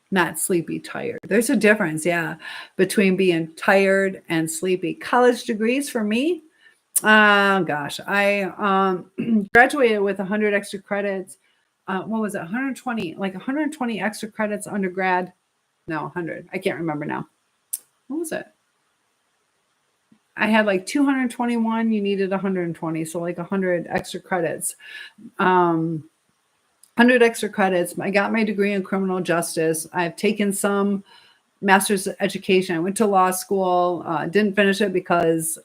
not sleepy, tired. There's a difference, yeah, between being tired and sleepy. College degrees for me, gosh, I graduated with 100 extra credits. What was it? 120, like 120 extra credits undergrad. No, 100. I can't remember now. What was it? I had like 221. You needed 120. So like 100 extra credits. 100 extra credits. I got my degree in criminal justice. I've taken some master's education. I went to law school. Didn't finish it because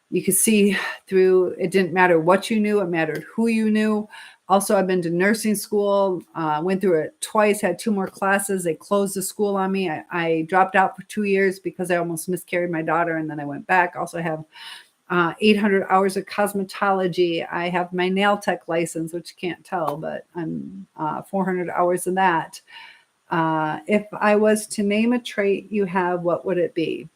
you could see through, it didn't matter what you knew. It mattered who you knew. Also, I've been to nursing school, went through it twice, had 2 more classes. They closed the school on me. I dropped out for 2 years because I almost miscarried my daughter, and then I went back. Also have 800 hours of cosmetology. I have my nail tech license, which you can't tell, but I'm 400 hours of that. If I was to name a trait you have, what would it be?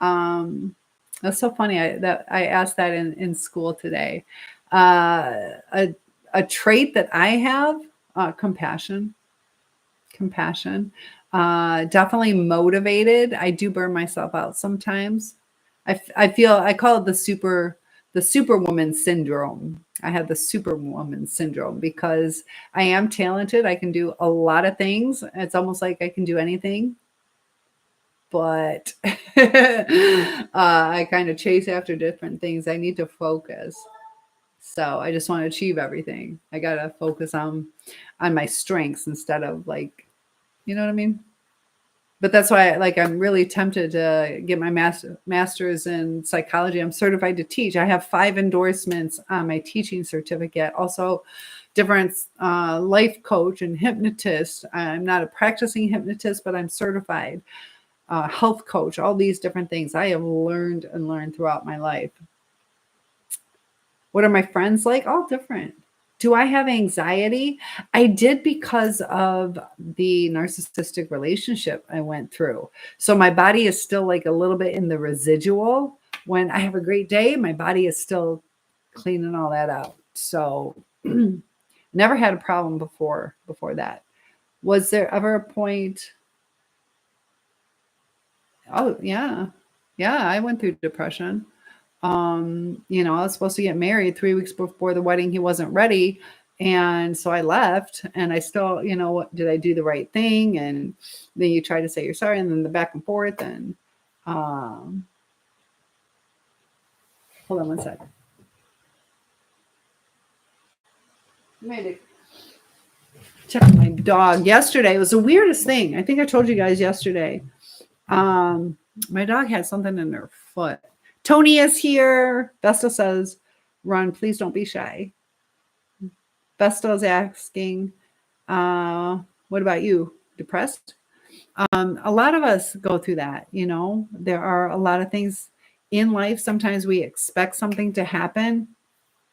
That's so funny that I asked that in school today. A trait that I have, compassion. Definitely motivated. I do burn myself out sometimes. I call it the superwoman syndrome. I have the superwoman syndrome because I am talented. I can do a lot of things. It's almost like I can do anything. But I kind of chase after different things. I need to focus. So I just want to achieve everything. I got to focus on my strengths instead of like, you know what I mean? But that's why I'm really tempted to get my master's in psychology. I'm certified to teach. I have 5 endorsements on my teaching certificate. Also different life coach and hypnotist. I'm not a practicing hypnotist, but I'm certified. Health coach, all these different things I have learned and learned throughout my life. What are my friends like? All different. Do I have anxiety? I did because of the narcissistic relationship I went through. So my body is still like a little bit in the residual. When I have a great day, my body is still cleaning all that out. So never had a problem before that. Was there ever a point? Oh, yeah. Yeah, I went through depression. I was supposed to get married 3 weeks before the wedding. He wasn't ready. And so I left and I still, what did I do the right thing? And then you try to say you're sorry, and then the back and forth. And hold on one sec. I made to check my dog yesterday. It was the weirdest thing. I think I told you guys yesterday. My dog had something in her foot. Tony is here. Vesta says, Run, please don't be shy. Vesta is asking, what about you? Depressed? A lot of us go through that. There are a lot of things in life. Sometimes we expect something to happen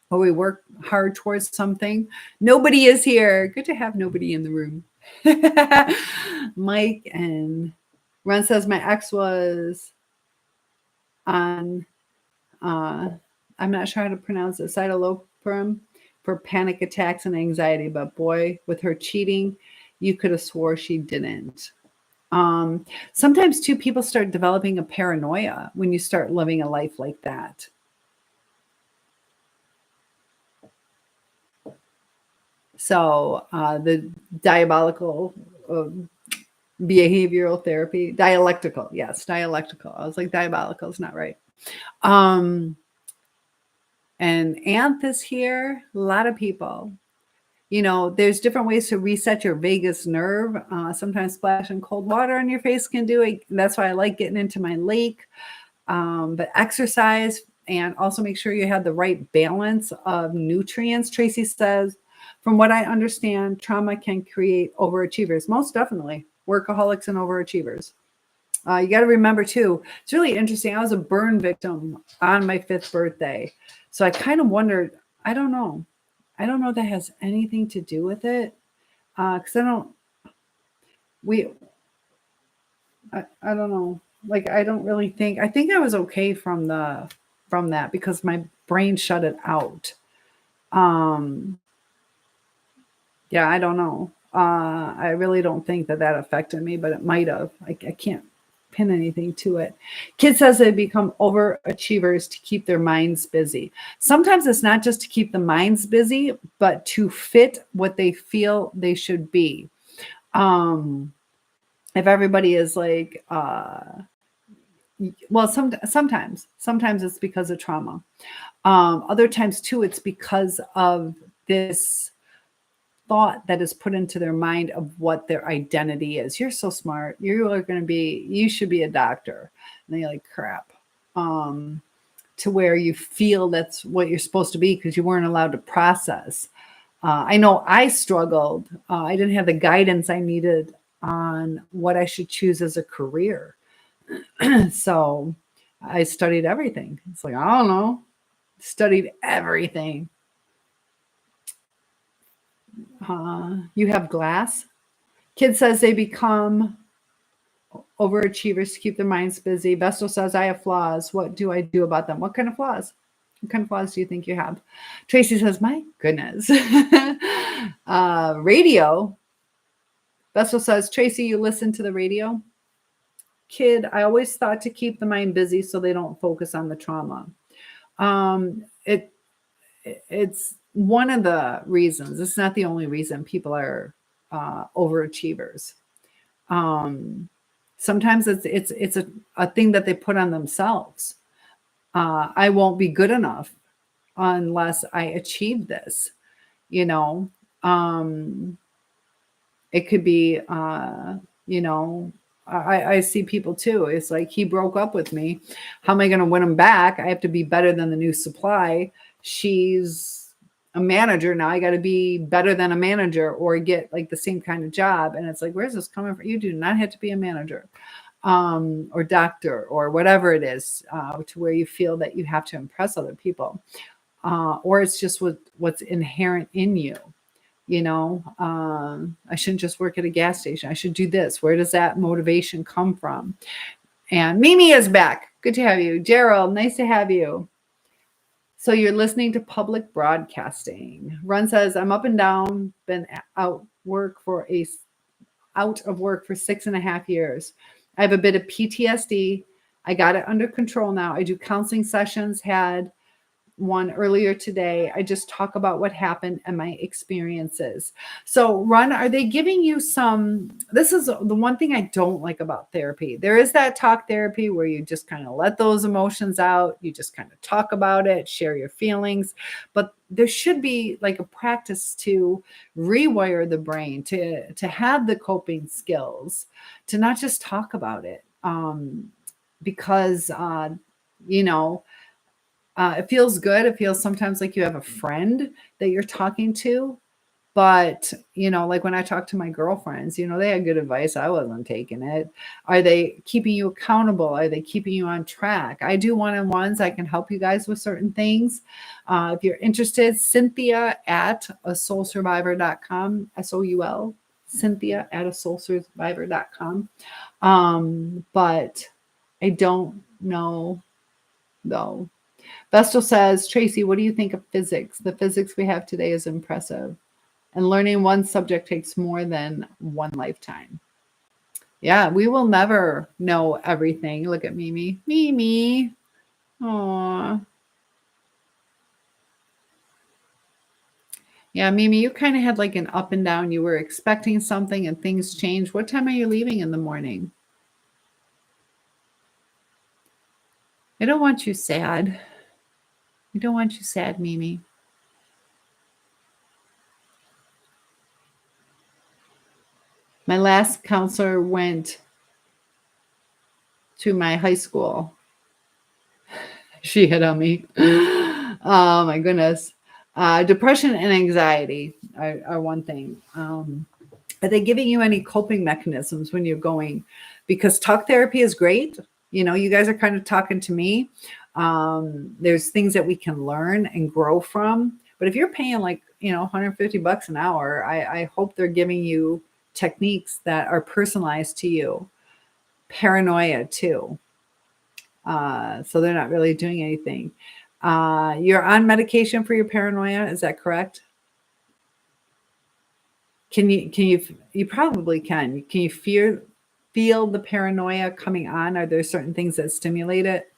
or we work hard towards something. Nobody is here. Good to have nobody in the room. Mike and Ron says my ex was on, I'm not sure how to pronounce it, citalopram for panic attacks and anxiety. But boy, with her cheating, you could have swore she didn't. Sometimes too, people start developing a paranoia when you start living a life like that. So the diabolical behavioral therapy, dialectical. Yes, dialectical. I was like, diabolical is not right. And Anth is here. A lot of people. There's different ways to reset your vagus nerve. Sometimes splashing cold water on your face can do it. That's why I like getting into my lake. But exercise, and also make sure you have the right balance of nutrients. Tracy says, from what I understand, trauma can create overachievers. Most definitely. Workaholics and overachievers. You got to remember too, it's really interesting. I was a burn victim on my 5th birthday. So I kind of wondered, I don't know if that has anything to do with it. Cause I don't know. Like, I don't really think, I think I was okay from that because my brain shut it out. Yeah, I don't know. I really don't think that affected me, but it might have. I can't pin anything to it. Kid says they become overachievers to keep their minds busy. Sometimes it's not just to keep the minds busy, but to fit what they feel they should be. If everybody is like, well, sometimes it's because of trauma. Other times too, it's because of this thought that is put into their mind of what their identity is. You're so smart. You should be a doctor. And then you're like, crap. To where you feel that's what you're supposed to be because you weren't allowed to process. I know I struggled. I didn't have the guidance I needed on what I should choose as a career. So I studied everything. It's like, I don't know. Studied everything. You have glass. Kid says they become overachievers to keep their minds busy. Vestal says, I have flaws. What do I do about them? What kind of flaws? What kind of flaws do you think you have? Tracy says, my goodness. Radio. Vestal says, Tracy, you listen to the radio? Kid, I always thought to keep the mind busy so they don't focus on the trauma. It's one of the reasons. It's not the only reason people are overachievers. Sometimes it's a thing that they put on themselves. I won't be good enough unless I achieve this. It could be, I see people too. It's like, he broke up with me. How am I going to win him back? I have to be better than the new supply. She's a manager now. I got to be better than a manager or get like the same kind of job. And it's like, where's this coming from? You do not have to be a manager or doctor or whatever it is to where you feel that you have to impress other people. or it's just what's inherent in you. I shouldn't just work at a gas station. I should do this. Where does that motivation come from? And Mimi is back. Good to have you. Gerald, nice to have you. So you're listening to public broadcasting. Run says, I'm up and down, been out of work for 6.5 years. I have a bit of PTSD. I got it under control now. I do counseling sessions, had one earlier today. I just talk about what happened and my experiences. So Ron, are they giving you this is the one thing I don't like about therapy. There is that talk therapy where you just kind of let those emotions out. You just kind of talk about it, share your feelings, but there should be like a practice to rewire the brain, to have the coping skills, to not just talk about it. Because, it feels good. It feels sometimes like you have a friend that you're talking to. But, like when I talk to my girlfriends, they had good advice. I wasn't taking it. Are they keeping you accountable? Are they keeping you on track? I do one-on-ones. I can help you guys with certain things. If you're interested, Cynthia at asoulsurvivor.com, SOUL, Cynthia at asoulsurvivor.com. But I don't know, though. Vestal says, Tracy, what do you think of physics? The physics we have today is impressive. And learning one subject takes more than one lifetime. Yeah, we will never know everything. Look at Mimi. Mimi. Aw. Yeah, Mimi, you kind of had like an up and down. You were expecting something and things changed. What time are you leaving in the morning? I don't want you sad. I don't want you sad, Mimi. My last counselor went to my high school. She hit on me. Oh my goodness. Depression and anxiety are one thing. Are they giving you any coping mechanisms when you're going? Because talk therapy is great. You guys are kind of talking to me. There's things that we can learn and grow from. But if you're paying like, $150 an hour, I hope they're giving you techniques that are personalized to you. Paranoia too. So they're not really doing anything. You're on medication for your paranoia. Is that correct? You probably can. Can you feel the paranoia coming on? Are there certain things that stimulate it?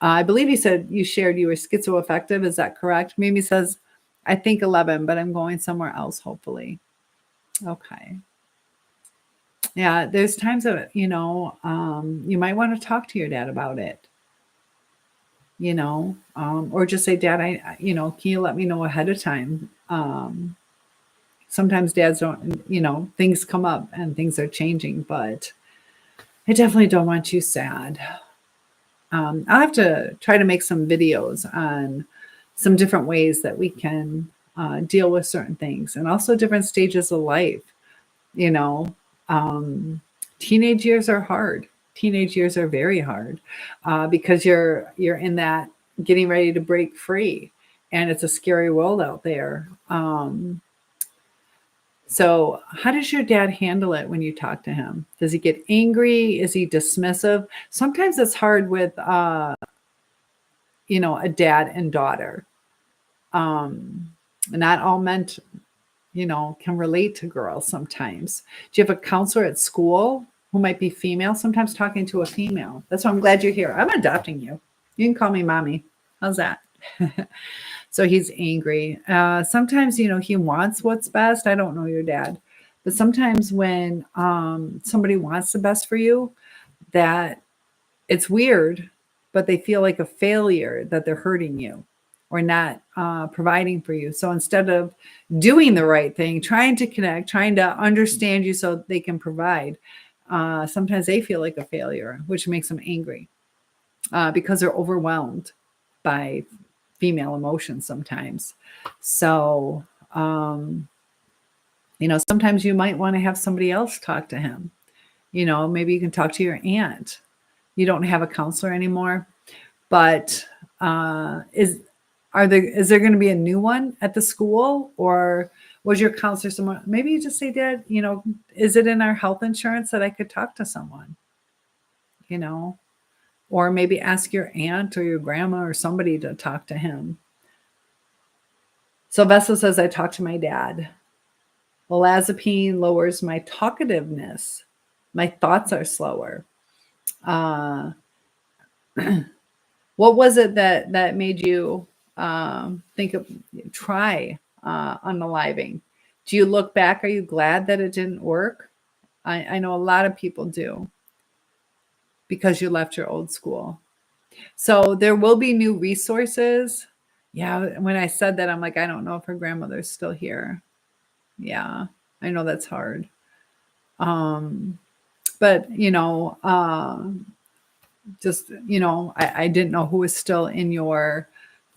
I believe you said you shared you were schizoaffective. Is that correct? Mimi says, I think 11, but I'm going somewhere else, hopefully. Okay. Yeah, there's times that, you might want to talk to your dad about it, or just say, Dad, can you let me know ahead of time? Sometimes dads don't, things come up and things are changing, but I definitely don't want you sad. I'll have to try to make some videos on some different ways that we can deal with certain things, and also different stages of life. Teenage years are hard. Teenage years are very hard because you're in that getting ready to break free, and it's a scary world out there. So how does your dad handle it when you talk to him? Does he get angry? Is he dismissive? Sometimes it's hard with, a dad and daughter. Not all men, can relate to girls sometimes. Do you have a counselor at school who might be female? Sometimes talking to a female. That's why I'm glad you're here. I'm adopting you. You can call me mommy. How's that? So he's angry. Sometimes, he wants what's best. I don't know your dad. But sometimes when somebody wants the best for you, that it's weird, but they feel like a failure that they're hurting you or not providing for you. So instead of doing the right thing, trying to connect, trying to understand you so they can provide, sometimes they feel like a failure, which makes them angry because they're overwhelmed by female emotions sometimes. So, sometimes you might want to have somebody else talk to him. Maybe you can talk to your aunt. You don't have a counselor anymore, but are Is there going to be a new one at the school, or was your counselor someone? Maybe you just say, Dad, is it in our health insurance that I could talk to someone, you know, or maybe ask your aunt or your grandma or somebody to talk to him. Sylvester says, I talked to my dad. Olanzapine lowers my talkativeness. My thoughts are slower. Uh, what was it that made you think of try unaliving? Do you look back? Are you glad that it didn't work? I know a lot of people do, because you left your old school. So there will be new resources. Yeah, when I said that, I'm like, I don't know if her grandmother's still here. Yeah, I know that's hard. But just I didn't know who was still in your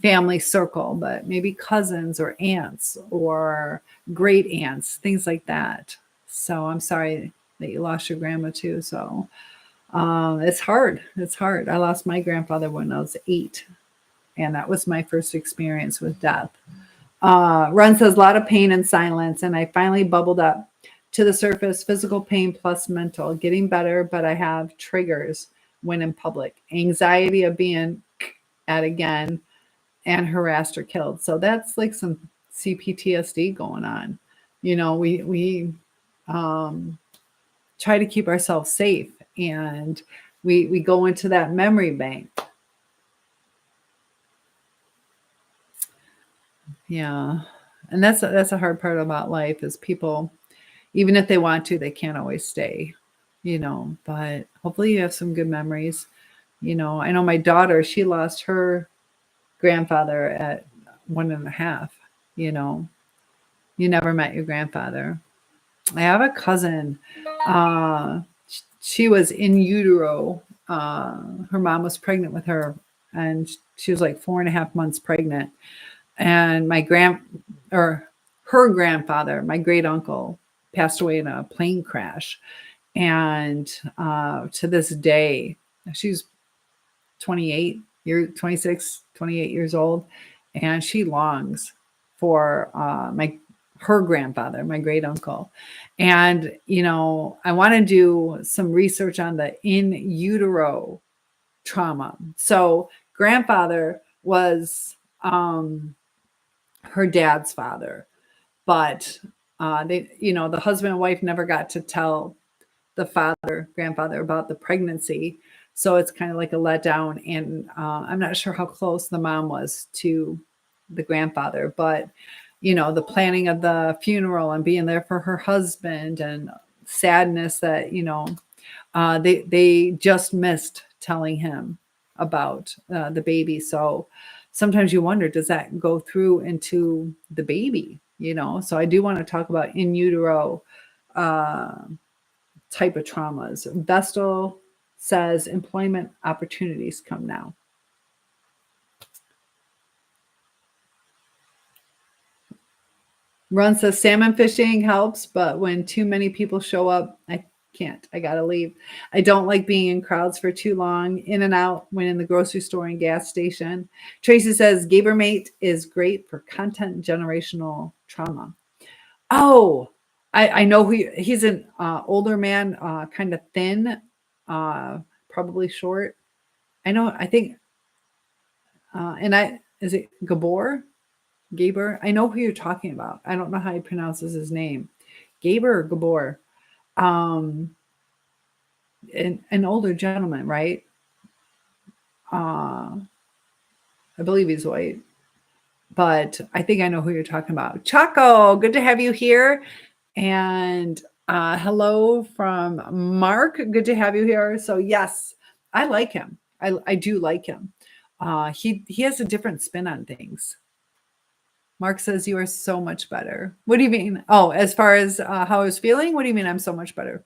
family circle, but maybe cousins or aunts or great aunts, things like that. So I'm sorry that you lost your grandma too. So it's hard. It's hard. I lost my grandfather when I was 8, and that was my first experience with death. Run says, a lot of pain and silence, and I finally bubbled up to the surface. Physical pain plus mental, getting better, but I have triggers when in public. Anxiety of being at again and harassed or killed. So that's like some CPTSD going on. We try to keep ourselves safe, and we go into that memory bank. Yeah. And that's a hard part about life, is people, even if they want to, they can't always stay, but hopefully you have some good memories. I know my daughter, she lost her grandfather at 1.5. You never met your grandfather. I have a cousin. Uh, she was in utero. Her mom was pregnant with her, and she was like 4.5 months pregnant. And her grandfather, my great uncle, passed away in a plane crash. And to this day, she's 26, 28 years old, and she longs for her grandfather, my great uncle. And I want to do some research on the in utero trauma. So grandfather was her dad's father, but the husband and wife never got to tell the grandfather about the pregnancy. So it's kind of like a letdown. And I'm not sure how close the mom was to the grandfather, but the planning of the funeral and being there for her husband, and sadness that they just missed telling him about the baby. So sometimes you wonder, does that go through into the baby? So I do want to talk about in utero type of traumas. Vestal says employment opportunities come now. Run says salmon fishing helps, but when too many people show up, I can't. I gotta leave. I don't like being in crowds for too long, in and out when in the grocery store and gas station. Tracy says Gabermate is great for content generational trauma. Oh, I know he's an older man, kind of thin, probably short. I think, is it Gabor? Gabor? I know who you're talking about. I don't know how he pronounces his name. Gabor or Gabor? An older gentleman, right? I believe he's white. But I think I know who you're talking about. Chaco, good to have you here. And hello from Mark. Good to have you here. So yes, I like him. I do like him. He has a different spin on things. Mark says you are so much better. What do you mean? Oh, as far as how I was feeling, what do you mean I'm so much better?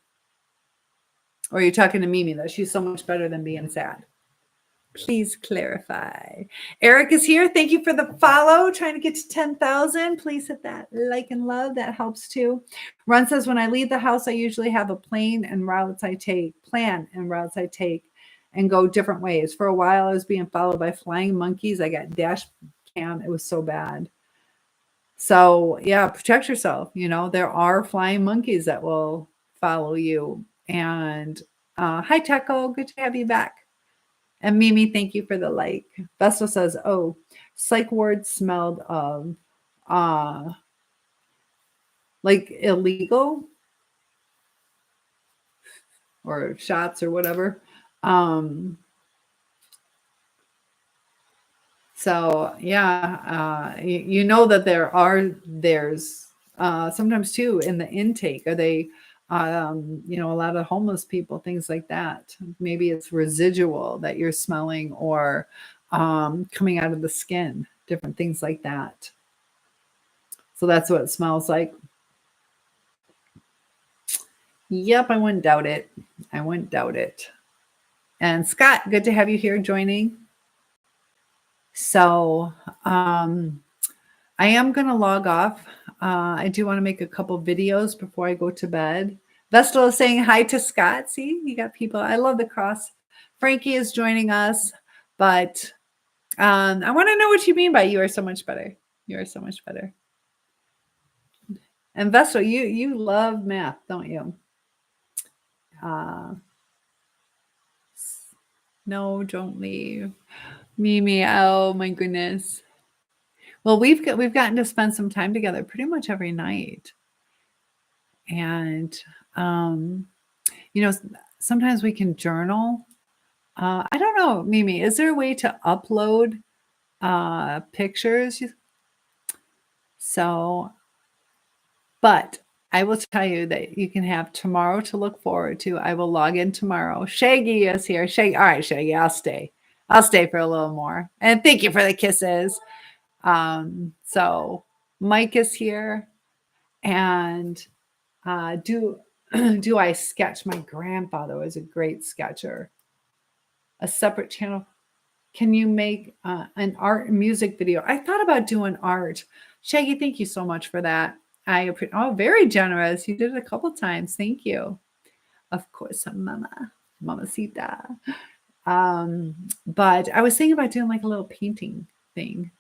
Or are you talking to Mimi that she's so much better than being sad? Please clarify. Eric is here. Thank you for the follow. Trying to get to 10,000. Please hit that like and love. That helps too. Ron says, when I leave the house, I usually have a plan and routes I take and go different ways. For a while, I was being followed by flying monkeys. I got dashed can. It was so bad. So yeah, protect yourself. There are flying monkeys that will follow you. And hi, Teco, good to have you back. And Mimi, thank you for the like. Vestal says, "Oh, psych ward smelled of uh like illegal or shots or whatever." Um, so yeah, you know that there's sometimes too in the intake. Are they a lot of homeless people, things like that. Maybe it's residual that you're smelling or coming out of the skin, different things like that. So that's what it smells like. Yep, I wouldn't doubt it. I wouldn't doubt it. And Scott, good to have you here joining. So I am going to log off. I do want to make a couple videos before I go to bed. Vestal is saying hi to Scott. See, you got people. I love the cross. Frankie is joining us, but I want to know what you mean by "you are so much better." You are so much better. And Vestal, you love math, don't you? No, don't leave. Mimi, oh my goodness. Well, we've gotten to spend some time together pretty much every night. And sometimes we can journal. I don't know, Mimi, is there a way to upload pictures? But I will tell you that you can have tomorrow to look forward to. I will log in tomorrow. Shaggy is here. Shaggy, all right, Shaggy, I'll stay. I'll stay for a little more. And thank you for the kisses. So Mike is here. And do I sketch? My grandfather was a great sketcher. A separate channel. Can you make an art and music video? I thought about doing art. Shaggy, thank you so much for that. Very generous. You did it a couple times. Thank you. Of course, Mamacita. But I was thinking about doing like a little painting thing.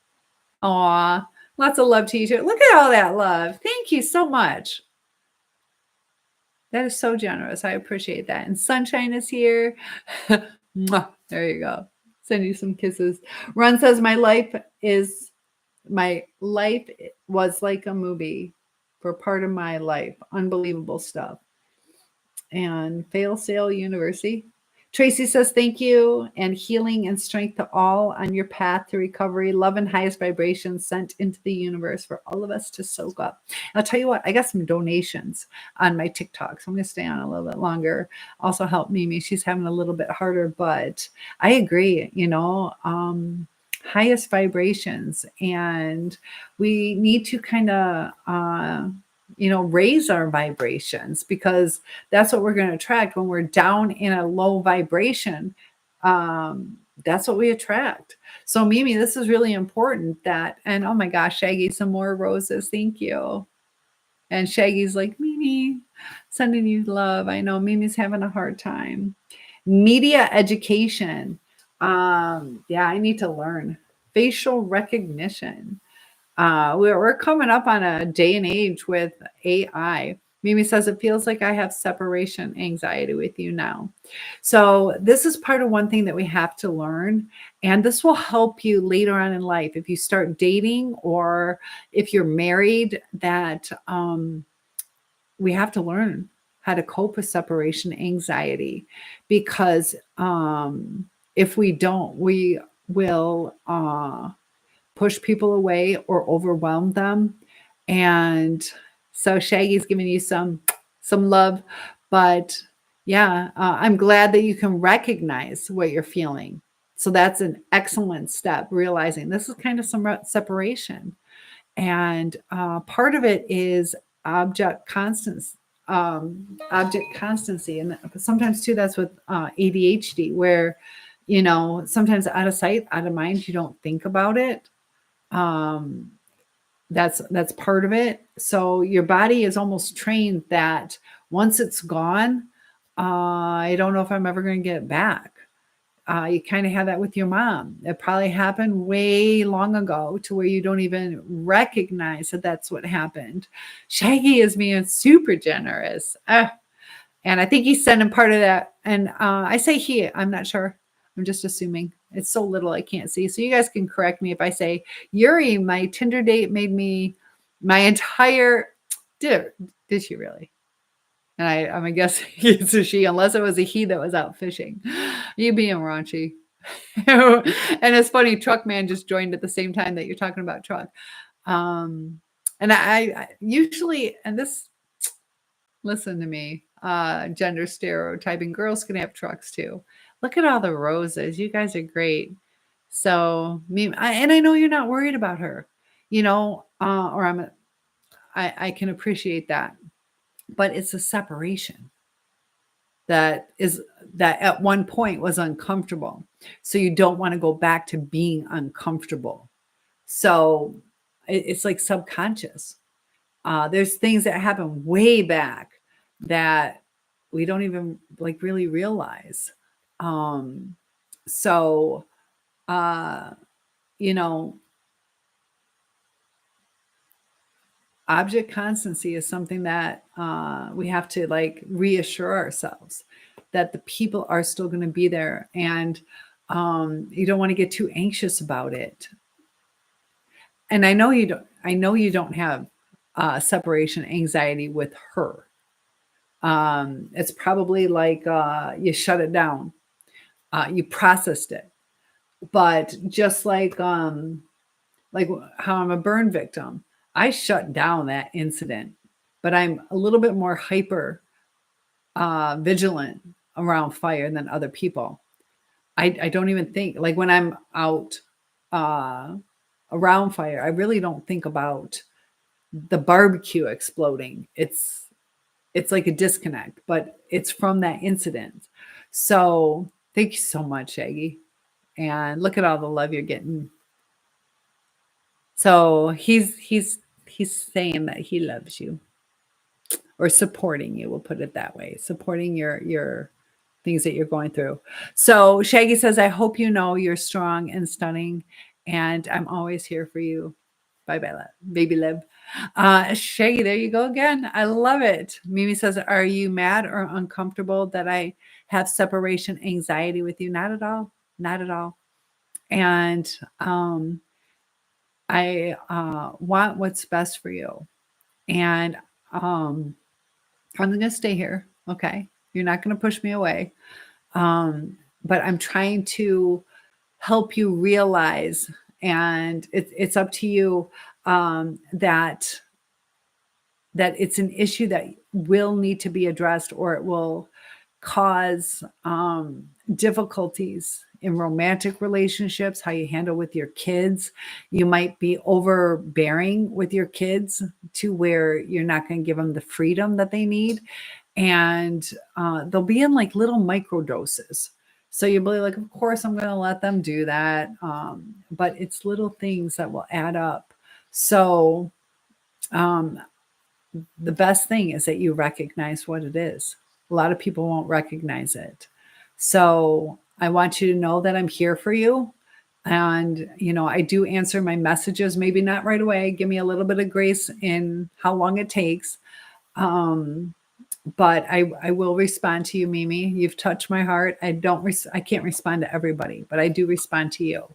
Aw, lots of love to you too. Look at all that love. Thank you so much. That is so generous. I appreciate that. And Sunshine is here. There you go. Send you some kisses. Ron says, my life was like a movie for part of my life. Unbelievable stuff. And Fail Sale University. Tracy says, thank you and healing and strength to all on your path to recovery. Love and highest vibrations sent into the universe for all of us to soak up. And I'll tell you what, I got some donations on my TikTok, so I'm going to stay on a little bit longer. Also help Mimi. She's having a little bit harder, but I agree, highest vibrations. And we need to kind of, raise our vibrations, because that's what we're going to attract. When we're down in a low vibration, that's what we attract. So Mimi, this is really important and oh my gosh, Shaggy, some more roses. Thank you. And Shaggy's like, Mimi, sending you love. I know Mimi's having a hard time. Media education. I need to learn facial recognition. We're coming up on a day and age with AI. Mimi says, it feels like I have separation anxiety with you now. So this is part of one thing that we have to learn. And this will help you later on in life. If you start dating or if you're married, that we have to learn how to cope with separation anxiety. Because if we don't, we will push people away or overwhelm them. And so Shaggy's giving you some love, but I'm glad that you can recognize what you're feeling. So that's an excellent step, realizing this is kind of some separation. And part of it is object constancy. And sometimes too, that's with ADHD, where, sometimes out of sight, out of mind, you don't think about it. That's part of it. So your body is almost trained that once it's gone, I don't know if I'm ever going to get it back. You kind of have that with your mom. It probably happened way long ago to where you don't even recognize that that's what happened. Shaggy is being super generous. And I think he's sending part of that. And I say he, I'm not sure. I'm just assuming. It's so little I can't see. So you guys can correct me if I say, Yuri, my Tinder date made me my entire, did she really? And I'm going to guess it's a she, unless it was a he that was out fishing. You being raunchy. And it's funny, Truck Man just joined at the same time that you're talking about truck. And I usually, and this, listen to me, gender stereotyping, girls can have trucks too. Look at all the roses. You guys are great. So and I know you're not worried about her, or I can appreciate that, but it's a separation that at one point was uncomfortable. So you don't want to go back to being uncomfortable. So it's like subconscious. There's things that happen way back that we don't even like really realize. So, object constancy is something that we have to like reassure ourselves that the people are still going to be there, and you don't want to get too anxious about it. And I know you don't have separation anxiety with her. It's probably like you shut it down, you processed it, but just like how I'm a burn victim, I shut down that incident, but I'm a little bit more hyper vigilant around fire than other people. I don't even think, like when I'm out around fire, I really don't think about the barbecue exploding. It's like a disconnect, but it's from that incident. So thank you so much, Shaggy. And look at all the love you're getting. So he's saying that he loves you, or supporting you. We'll put it that way, supporting your things that you're going through. So Shaggy says, I hope you know you're strong and stunning, and I'm always here for you. Bye bye, baby Lib. Shaggy, there you go again. I love it. Mimi says, are you mad or uncomfortable that I have separation anxiety with you? Not at all. Not at all. And I want what's best for you. And I'm going to stay here. Okay. You're not going to push me away. But I'm trying to help you realize, and it's up to you, that it's an issue that will need to be addressed, or it will cause difficulties in romantic relationships, how you handle with your kids. You might be overbearing with your kids to where you're not going to give them the freedom that they need. And they'll be in like little micro doses. So you'll be like, of course, I'm going to let them do that. But it's little things that will add up. So the best thing is that you recognize what it is. A lot of people won't recognize it. So I want you to know that I'm here for you. And, I do answer my messages, maybe not right away. Give me a little bit of grace in how long it takes. But I will respond to you, Mimi. You've touched my heart. I can't respond to everybody, but I do respond to you.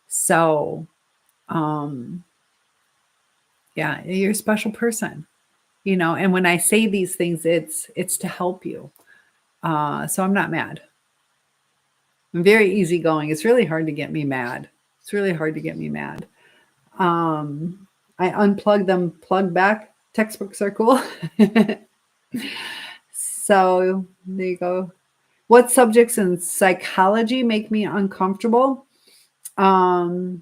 So, yeah, you're a special person, and when I say these things, it's to help you. So I'm not mad. I'm very easygoing. It's really hard to get me mad. I unplug them, plug back. Textbooks are cool. So there you go. What subjects in psychology make me uncomfortable? And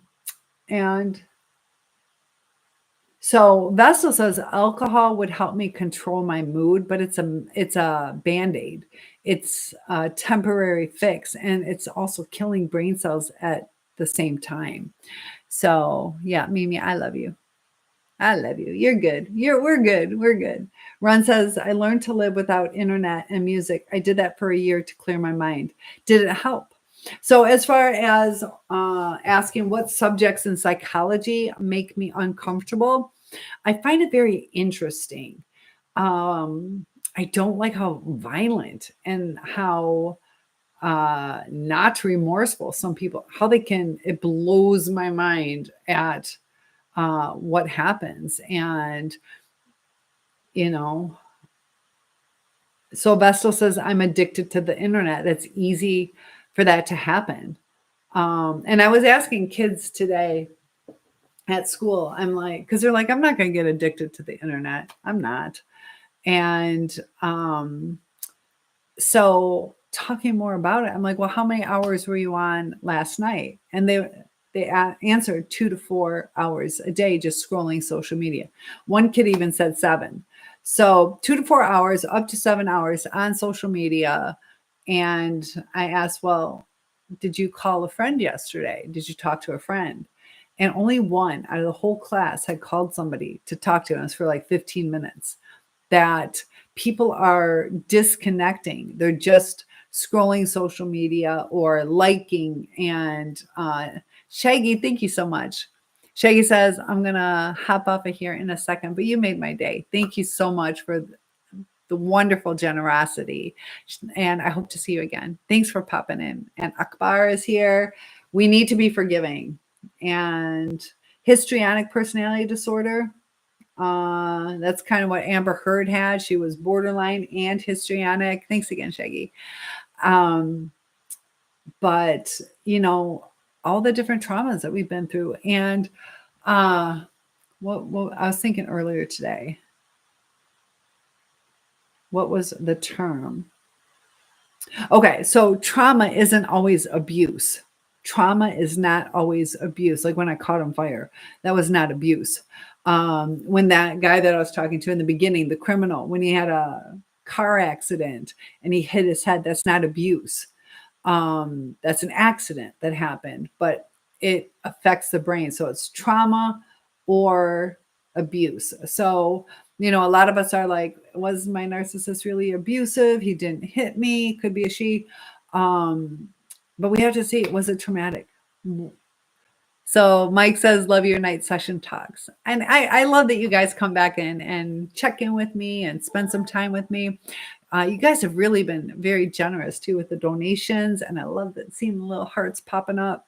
so Vestal says alcohol would help me control my mood, but it's a Band-Aid. It's a temporary fix, and it's also killing brain cells at the same time. So yeah, Mimi, I love you. You're good. We're good. Ron says, I learned to live without internet and music. I did that for a year to clear my mind. Did it help? So as far as asking what subjects in psychology make me uncomfortable, I find it very interesting. I don't like how violent and how not remorseful some people, how they can, it blows my mind at what happens. And, you know, so Vestal says, I'm addicted to the internet. It's easy for that to happen. And I was asking kids today at school, I'm like, because they're like, I'm not going to get addicted to the internet. I'm not. And so talking more about it, I'm like, well, how many hours were you on last night? And they answered 2 to 4 hours a day just scrolling social media. One kid even said 7. So 2 to 4 hours, up to 7 hours on social media. And I asked, well, did you call a friend yesterday? Did you talk to a friend? And only one out of the whole class had called somebody to talk to us for like 15 minutes. That people are disconnecting. They're just scrolling social media or liking. And Shaggy, thank you so much. Shaggy says, I'm going to hop off of here in a second, but you made my day. Thank you so much for the wonderful generosity. And I hope to see you again. Thanks for popping in. And Akbar is here. We need to be forgiving. And histrionic personality disorder, that's kind of what Amber Heard had. She was borderline and histrionic. Thanks again, Shaggy. But, you know, all the different traumas that we've been through. And what I was thinking earlier today, what was the term? Okay, so trauma isn't always abuse. Trauma is not always abuse. Like when I caught on fire, that was not abuse. When that guy that I was talking to in the beginning, the criminal, when he had a car accident and he hit his head, that's not abuse. That's an accident that happened, but it affects the brain. So it's trauma or abuse. So, you know, a lot of us are like, was my narcissist really abusive? He didn't hit me. Could be a she. But we have to see, was it traumatic? So Mike says, love your night session talks. And I love that you guys come back in and check in with me and spend some time with me. You guys have really been very generous too with the donations. And I love that seeing the little hearts popping up.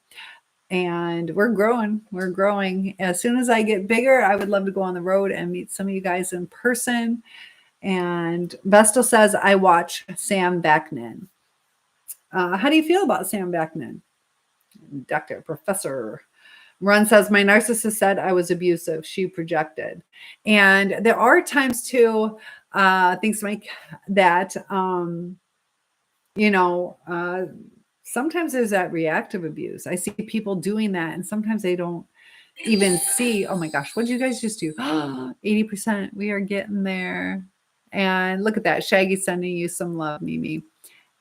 And we're growing. We're growing. As soon as I get bigger, I would love to go on the road and meet some of you guys in person. And Vestal says, I watch Sam Vaknin. How do you feel about Sam Vaknin? Dr. Professor. Ron says, my narcissist said I was abusive. She projected. And there are times too, thanks, Mike, that, you know, sometimes there's that reactive abuse. I see people doing that, and sometimes they don't even see, oh my gosh, what did you guys just do? 80%. We are getting there. And look at that. Shaggy sending you some love, Mimi.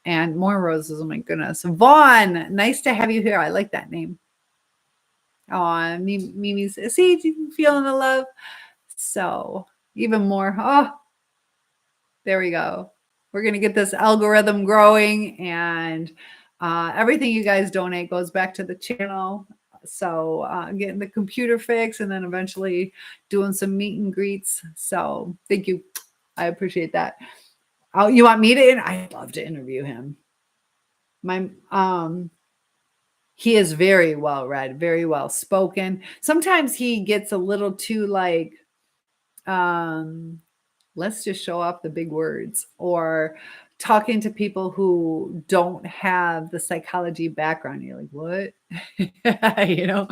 And more roses. Oh my goodness. Vaughn, nice to have you here. I like that name. Oh, Mimi's, see, feeling the love. So even more. Oh, there we go. We're going to get this algorithm growing, and everything you guys donate goes back to the channel. So getting the computer fixed and then eventually doing some meet and greets. So thank you. I appreciate that. Oh, you want me to? I'd love to interview him. He is very well read, very well spoken. Sometimes he gets a little too like, let's just show off the big words, or talking to people who don't have the psychology background. You're like, what? You know,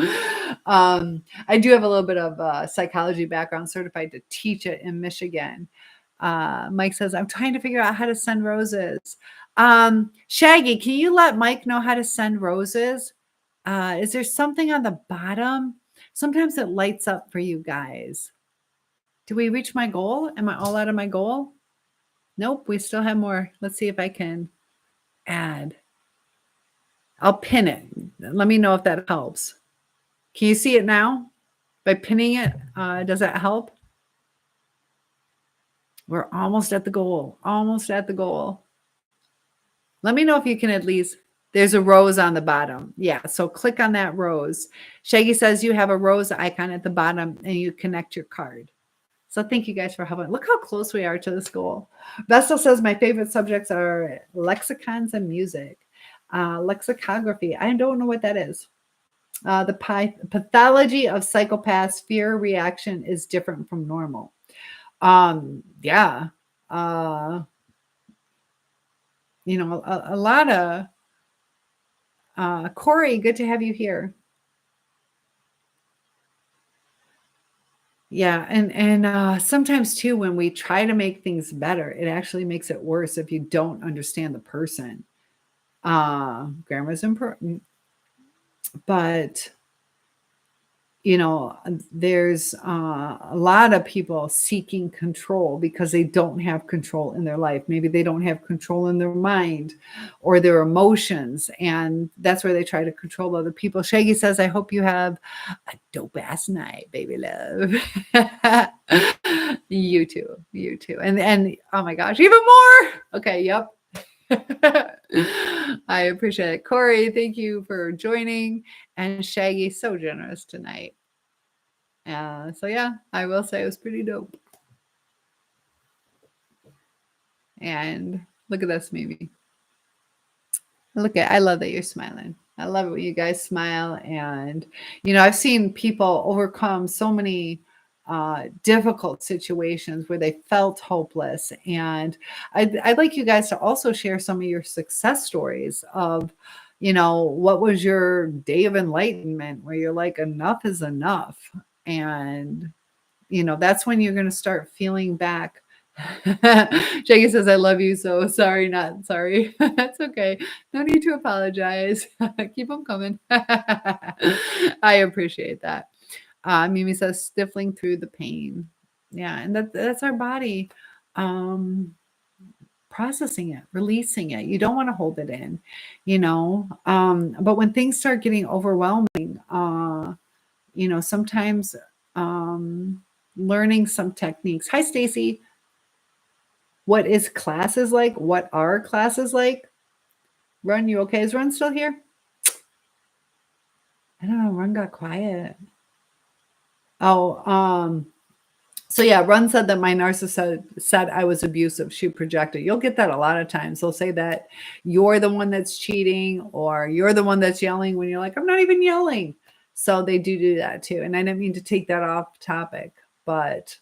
I do have a little bit of psychology background, certified to teach it in Michigan. Mike says, I'm trying to figure out how to send roses. Shaggy, can you let Mike know how to send roses? Is there something on the bottom? Sometimes it lights up for you guys. Do we reach my goal? Am I all out of my goal? Nope, we still have more. Let's see if I can add. I'll pin it. Let me know if that helps. Can you see it now? By pinning it, does that help? We're almost at the goal. Almost at the goal. Let me know if you can at least. There's a rose on the bottom. Yeah, so click on that rose. Shaggy says you have a rose icon at the bottom and you connect your card. So thank you guys for helping. Look how close we are to the school. Vestal says my favorite subjects are lexicons and music. Lexicography. I don't know what that is. The pathology of psychopaths, fear reaction is different from normal. Yeah. A lot of Corey, good to have you here. Yeah, and sometimes too, when we try to make things better, it actually makes it worse if you don't understand the person. Grammar's important, but there's a lot of people seeking control because they don't have control in their life. Maybe they don't have control in their mind or their emotions, and that's where they try to control other people. Shaggy says, I hope you have a dope ass night, baby love. You too. And oh my gosh, even more. Okay, yep. I appreciate it. Corey, thank you for joining. And Shaggy, so generous tonight. So yeah, I will say it was pretty dope. And look at this, Mimi. I love that you're smiling. I love it when you guys smile. And, I've seen people overcome so many difficult situations where they felt hopeless. And I'd like you guys to also share some of your success stories of, what was your day of enlightenment where you're like, enough is enough. And, that's when you're going to start feeling back. Jackie says, I love you. So sorry, not sorry. That's okay. No need to apologize. Keep them coming. I appreciate that. Mimi says, stifling through the pain. Yeah. And that's our body processing it, releasing it. You don't want to hold it in, but when things start getting overwhelming, sometimes learning some techniques. Hi, Stacy. What is classes like? What are classes like? Run, you okay? Is Run still here? I don't know. Run got quiet. Oh, so yeah, Run said that my narcissist said I was abusive. She projected. You'll get that a lot of times. They'll say that you're the one that's cheating or you're the one that's yelling when you're like, I'm not even yelling. So they do that too. And I didn't mean to take that off topic, but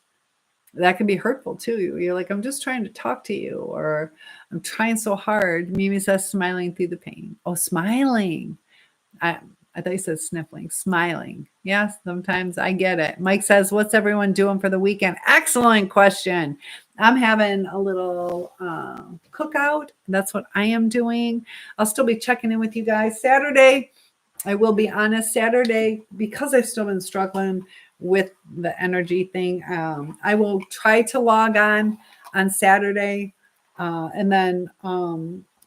that can be hurtful too. You're like, I'm just trying to talk to you, or I'm trying so hard. Mimi says, smiling through the pain. Oh, smiling. I thought you said sniffling. Smiling. Yes, sometimes I get it. Mike says, what's everyone doing for the weekend? Excellent question. I'm having a little cookout. That's what I am doing. I'll still be checking in with you guys Saturday. I will be honest, Saturday, because I've still been struggling with the energy thing. I will try to log on Saturday. And then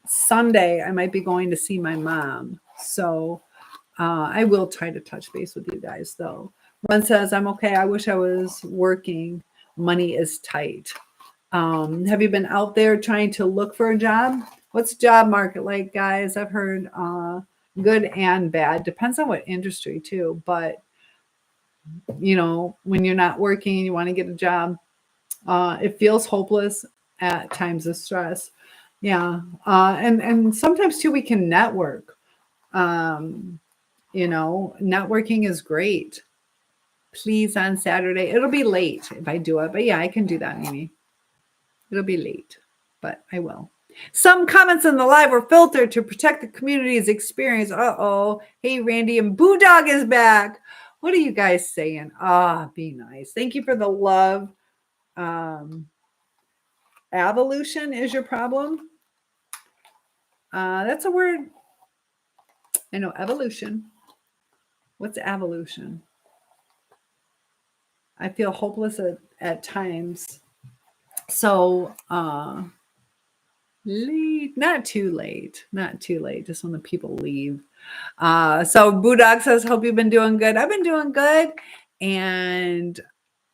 Sunday, I might be going to see my mom. So I will try to touch base with you guys, though. One says, I'm okay. I wish I was working. Money is tight. Have you been out there trying to look for a job? What's the job market like, guys? I've heard good and bad. Depends on what industry, too. But when you're not working and you want to get a job, it feels hopeless at times of stress. Yeah. And sometimes too, we can network. Networking is great. Please on Saturday. It'll be late if I do it, but yeah, I can do that, Mimi. It'll be late, but I will. Some comments in the live were filtered to protect the community's experience. Uh-oh. Hey, Randy, and Boo Dog is back. What are you guys saying? Be nice. Thank you for the love. Evolution is your problem. That's a word. I know, evolution. What's evolution? I feel hopeless at times. So, late, not too late, just when the people leave. So Boodog says, hope you've been doing good. I've been doing good. And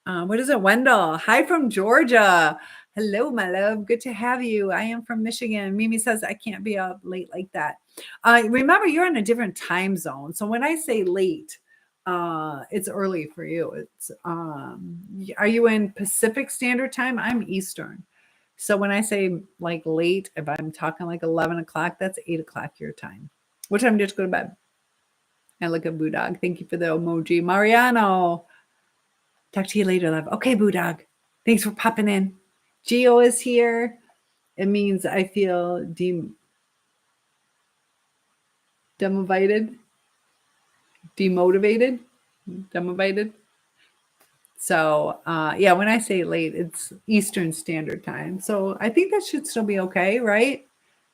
what is it? Wendell, hi from Georgia. Hello, my love. Good to have you. I am from Michigan. Mimi says I can't be up late like that. Remember, you're in a different time zone. So when I say late, it's early for you. It's are you in Pacific Standard Time? I'm Eastern. So when I say like late, if I'm talking like 11 o'clock, that's 8 o'clock your time. What time did you go to bed? And look at Boo Dog. Thank you for the emoji. Mariano. Talk to you later, love. Okay, Boo Dog. Thanks for popping in. Geo is here. It means I feel demotivated. Demotivated. So, yeah, when I say late, it's Eastern Standard Time. So I think that should still be okay, right?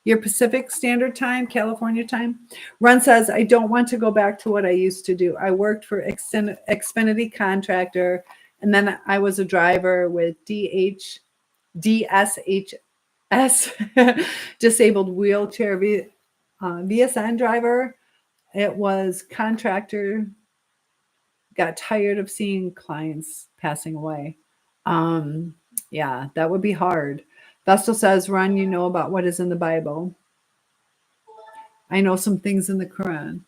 Your Pacific Standard Time, California time. Ron says, I don't want to go back to what I used to do. I worked for Xfinity Contractor, and then I was a driver with DSHS, disabled wheelchair VSN driver. It was contractor, got tired of seeing clients passing away. Yeah, that would be hard. Vestal says, Ron, you know about what is in the Bible. I know some things in the Quran.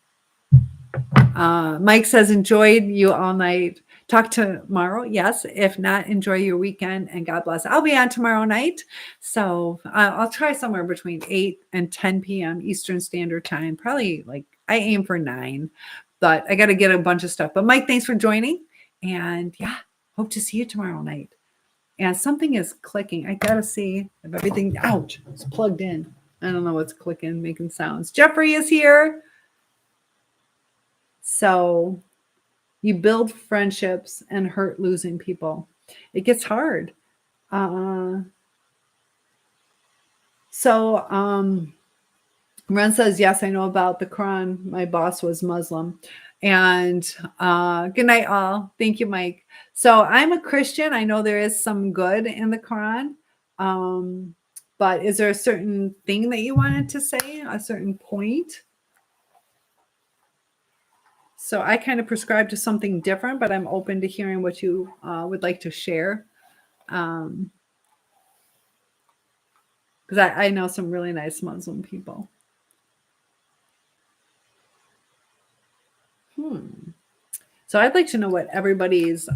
Mike says, enjoyed you all night. Talk tomorrow. Yes. If not, enjoy your weekend and God bless. I'll be on tomorrow night. So I'll try somewhere between 8 and 10 p.m. Eastern Standard Time. Probably like I aim for 9, but I got to get a bunch of stuff. But Mike, thanks for joining. And yeah, hope to see you tomorrow night. And something is clicking. I got to see if everything, ouch, it's plugged in. I don't know what's clicking, making sounds. Jeffrey is here. So you build friendships and hurt losing people. It gets hard. Ren says, yes, I know about the Quran. My boss was Muslim. And good night, all. Thank you, Mike. So I'm a Christian. I know there is some good in the Quran. But is there a certain thing that you wanted to say, a certain point? So I kind of prescribe to something different, but I'm open to hearing what you would like to share. Because I know some really nice Muslim people. So I'd like to know what everybody's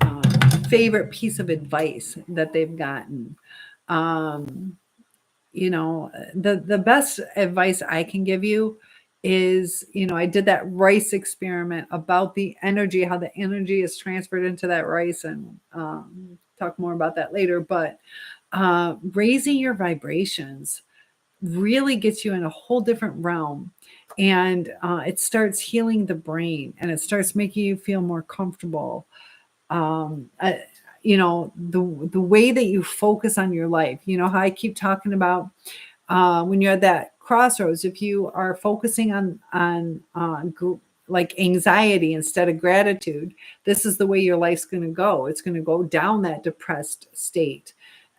favorite piece of advice that they've gotten. The best advice I can give you is, I did that rice experiment about the energy, how the energy is transferred into that rice, and talk more about that later. But raising your vibrations really gets you in a whole different realm, and it starts healing the brain, and it starts making you feel more comfortable. The way that you focus on your life, how I keep talking about when you're at that crossroads, if you are focusing on like anxiety instead of gratitude, this is the way your life's going to go. It's going to go down that depressed state.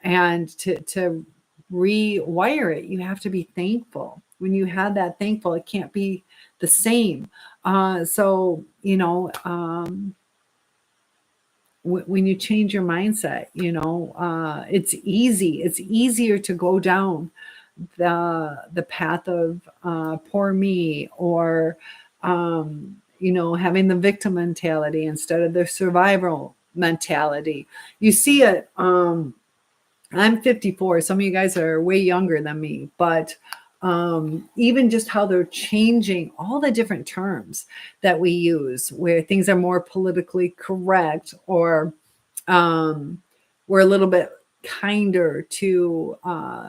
And to rewire it, you have to be thankful. When you have that thankful, it can't be the same. When you change your mindset, it's easy. It's easier to go down the path of poor me, or having the victim mentality instead of the survival mentality. You see it. I'm 54. Some of you guys are way younger than me, but even just how they're changing all the different terms that we use, where things are more politically correct, or we're a little bit kinder to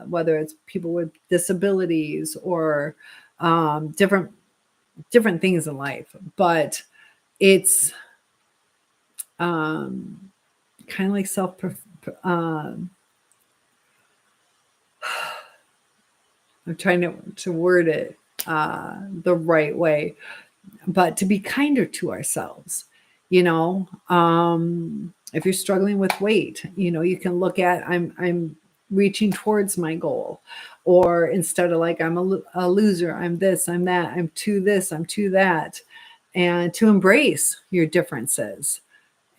whether it's people with disabilities or different things in life. But it's kind of like I'm trying to word it the right way, but to be kinder to ourselves. If you're struggling with weight, you can look at I'm reaching towards my goal, or instead of like I'm a loser, I'm this, I'm that, I'm to this, I'm to that, and to embrace your differences.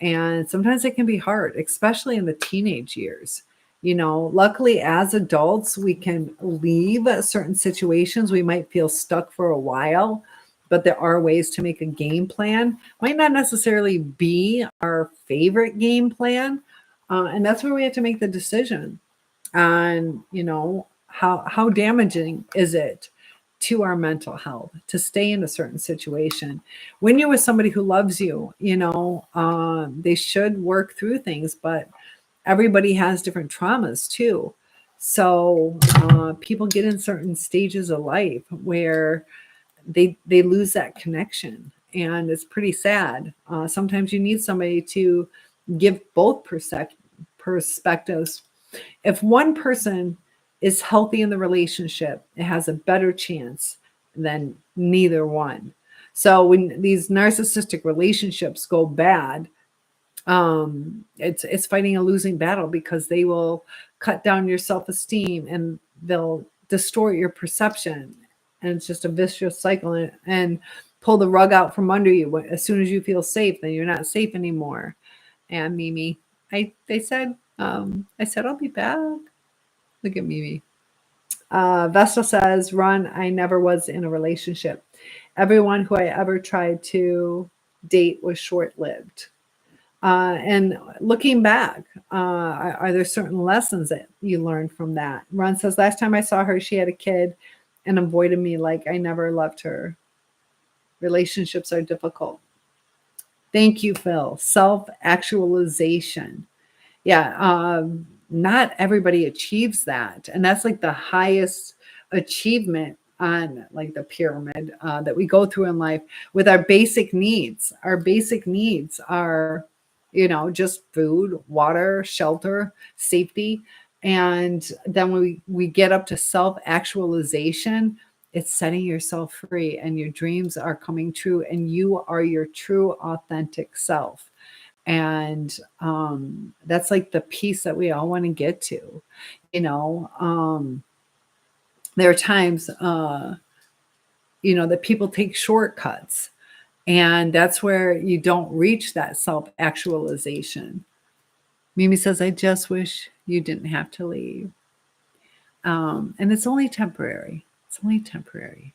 And sometimes it can be hard, especially in the teenage years. Luckily as adults, we can leave certain situations. We might feel stuck for a while, but there are ways to make a game plan. Might not necessarily be our favorite game plan. And that's where we have to make the decision on, how damaging is it to our mental health to stay in a certain situation. When you're with somebody who loves you, they should work through things, but everybody has different traumas too. So people get in certain stages of life where they lose that connection, and it's pretty sad. Sometimes you need somebody to give both perspectives. If one person is healthy in the relationship, it has a better chance than neither one. So when these narcissistic relationships go bad, it's fighting a losing battle, because they will cut down your self-esteem and they'll distort your perception, and it's just a vicious cycle, and pull the rug out from under you. As soon as you feel safe, then you're not safe anymore. And Mimi, I said I'll be back. Look at Mimi. Vestal says, Ron, I never was in a relationship. Everyone who I ever tried to date was short-lived. And looking back, are there certain lessons that you learned from that? Ron says, last time I saw her, she had a kid and avoided me like I never loved her. Relationships are difficult. Thank you, Phil. Self-actualization. Yeah, not everybody achieves that. And that's like the highest achievement on like the pyramid that we go through in life with our basic needs. Our basic needs are, just food, water, shelter, safety. And then when we get up to self-actualization, it's setting yourself free, and your dreams are coming true, and you are your true, authentic self. And that's like the piece that we all want to get to. There are times, that people take shortcuts, and that's where you don't reach that self-actualization. Mimi says, I just wish you didn't have to leave. And it's only temporary. It's only temporary.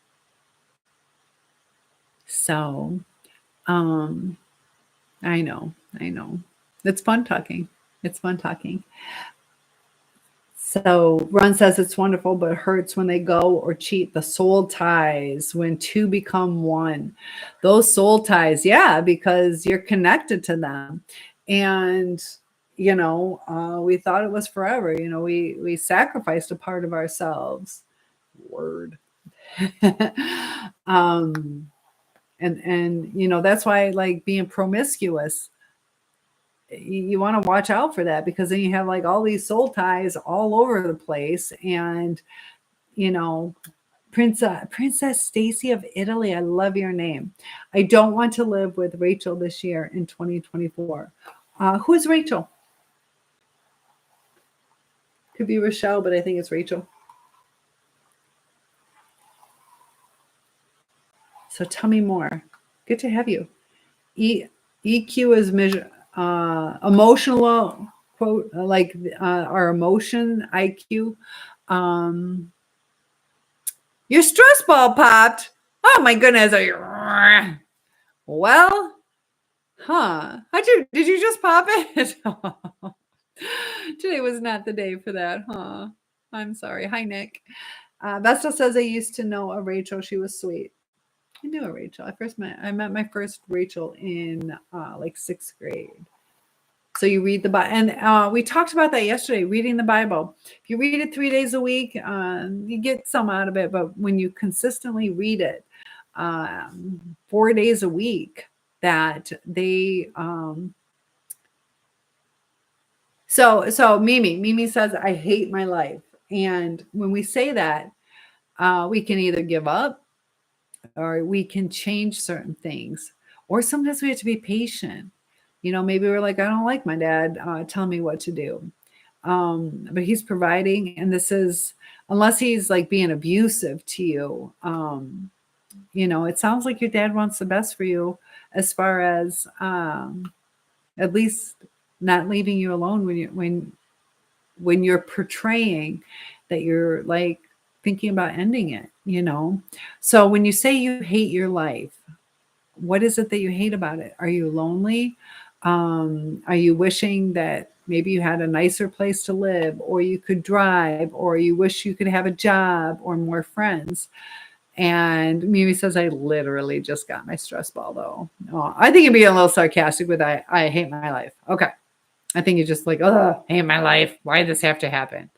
So, I know. It's fun talking. So Ron says it's wonderful, but it hurts when they go or cheat. The soul ties, when two become one. Those soul ties, yeah, because you're connected to them. And, we thought it was forever. We sacrificed a part of ourselves. Word. And that's why, like, being promiscuous, you want to watch out for that, because then you have like all these soul ties all over the place. And Princess Stacy of Italy, I love your name. I don't want to live with Rachel this year in 2024. Who is Rachel? Could be Rochelle, but I think it's Rachel. So tell me more. Good to have you. EQ is emotional, quote, like our emotion, IQ. Your stress ball popped. Oh my goodness. Well, did you just pop it? Today was not the day for that, huh? I'm sorry. Hi, Nick. Vestal says, I used to know a Rachel. She was sweet. I knew a Rachel. I met my first Rachel in like 6th grade. So you read the Bible, and we talked about that yesterday, reading the Bible. If you read it 3 days a week, you get some out of it. But when you consistently read it 4 days a week, that they so Mimi says, I hate my life. And when we say that, we can either give up, or we can change certain things, or sometimes we have to be patient. Maybe we're like, I don't like my dad telling me what to do, but he's providing, and this is, unless he's like being abusive to you, it sounds like your dad wants the best for you, as far as at least not leaving you alone when when you're portraying that you're like thinking about ending it, you know? So when you say you hate your life, what is it that you hate about it? Are you lonely? Are you wishing that maybe you had a nicer place to live, or you could drive, or you wish you could have a job or more friends? And Mimi says, I literally just got my stress ball though. Oh, I think you're being a little sarcastic with I hate my life. Okay. I think you're just like, oh, I hate my life. Why did this have to happen?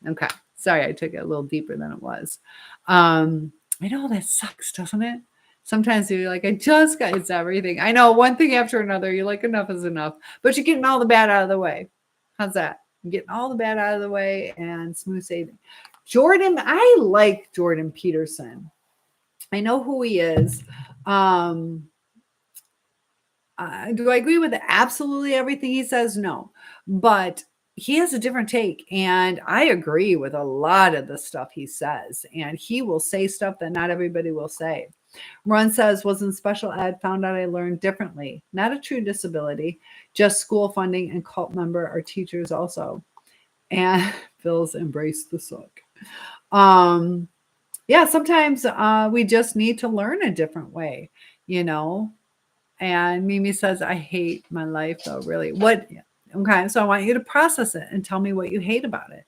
Okay. Sorry, I took it a little deeper than it was. I know that sucks, doesn't it? Sometimes you're like, I just got it's everything. I know one thing after another. You're like, enough is enough. But you're getting all the bad out of the way. How's that? You're getting all the bad out of the way and smooth sailing. Jordan, I like Jordan Peterson. I know who he is. Do I agree with absolutely everything he says? No. But he has a different take. And I agree with a lot of the stuff he says. And he will say stuff that not everybody will say. Ron says, was in special ed, found out I learned differently. Not a true disability, just school funding and cult member are teachers also. And Phil's embraced the suck. Yeah, sometimes we just need to learn a different way, you know. And Mimi says, I hate my life though, really. What? Okay, so I want you to process it and tell me what you hate about it.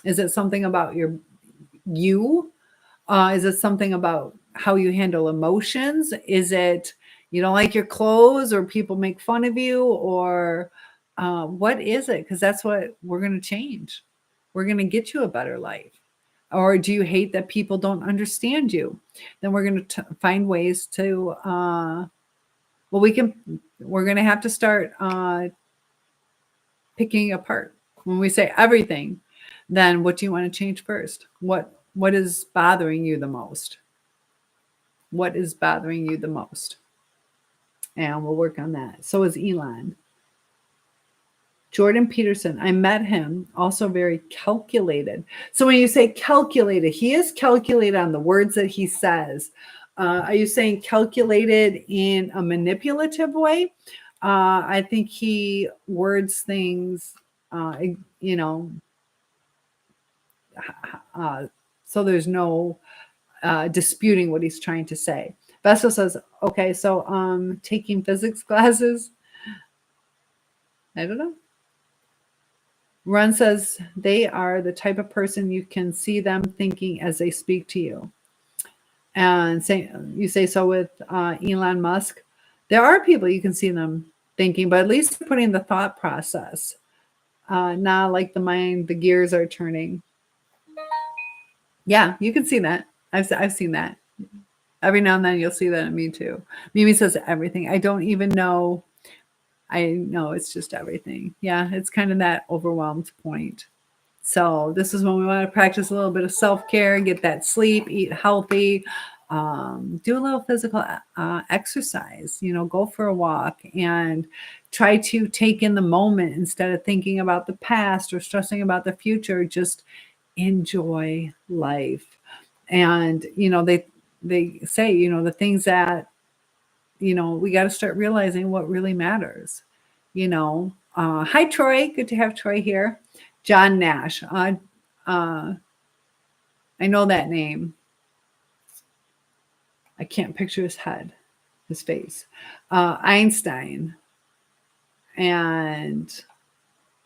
Is it something about you? Is it something about how you handle emotions? Is it you don't like your clothes or people make fun of you? Or what is it? Because that's what we're going to change. We're going to get you a better life. Or do you hate that people don't understand you? Then we're going to find ways to, we're going to have to start picking apart. When we say everything, then what do you want to change first? What is bothering you the most? What is bothering you the most? And we'll work on that. So is Elon. Jordan Peterson, I met him, also very calculated. So when you say calculated, he is calculated on the words that he says. Are you saying calculated in a manipulative way? I think he words things, you know, so there's no disputing what he's trying to say. Besto says, okay, so taking physics classes. I don't know. Ron says they are the type of person you can see them thinking as they speak to you. And you say so with Elon Musk. There are people you can see them thinking, but at least putting the thought process. Now, like the mind, the gears are turning. Yeah, you can see that. I've seen that. Every now and then you'll see that in me too. Mimi says everything. I don't even know. I know it's just everything. Yeah, it's kind of that overwhelmed point. So this is when we want to practice a little bit of self-care, get that sleep, eat healthy, do a little physical exercise, you know, go for a walk and try to take in the moment instead of thinking about the past or stressing about the future. Just enjoy life. And, you know, they say, you know, the things that, you know, we got to start realizing what really matters, you know. Hi, Troy. Good to have Troy here. John Nash. I know that name. I can't picture his head, his face. Einstein. And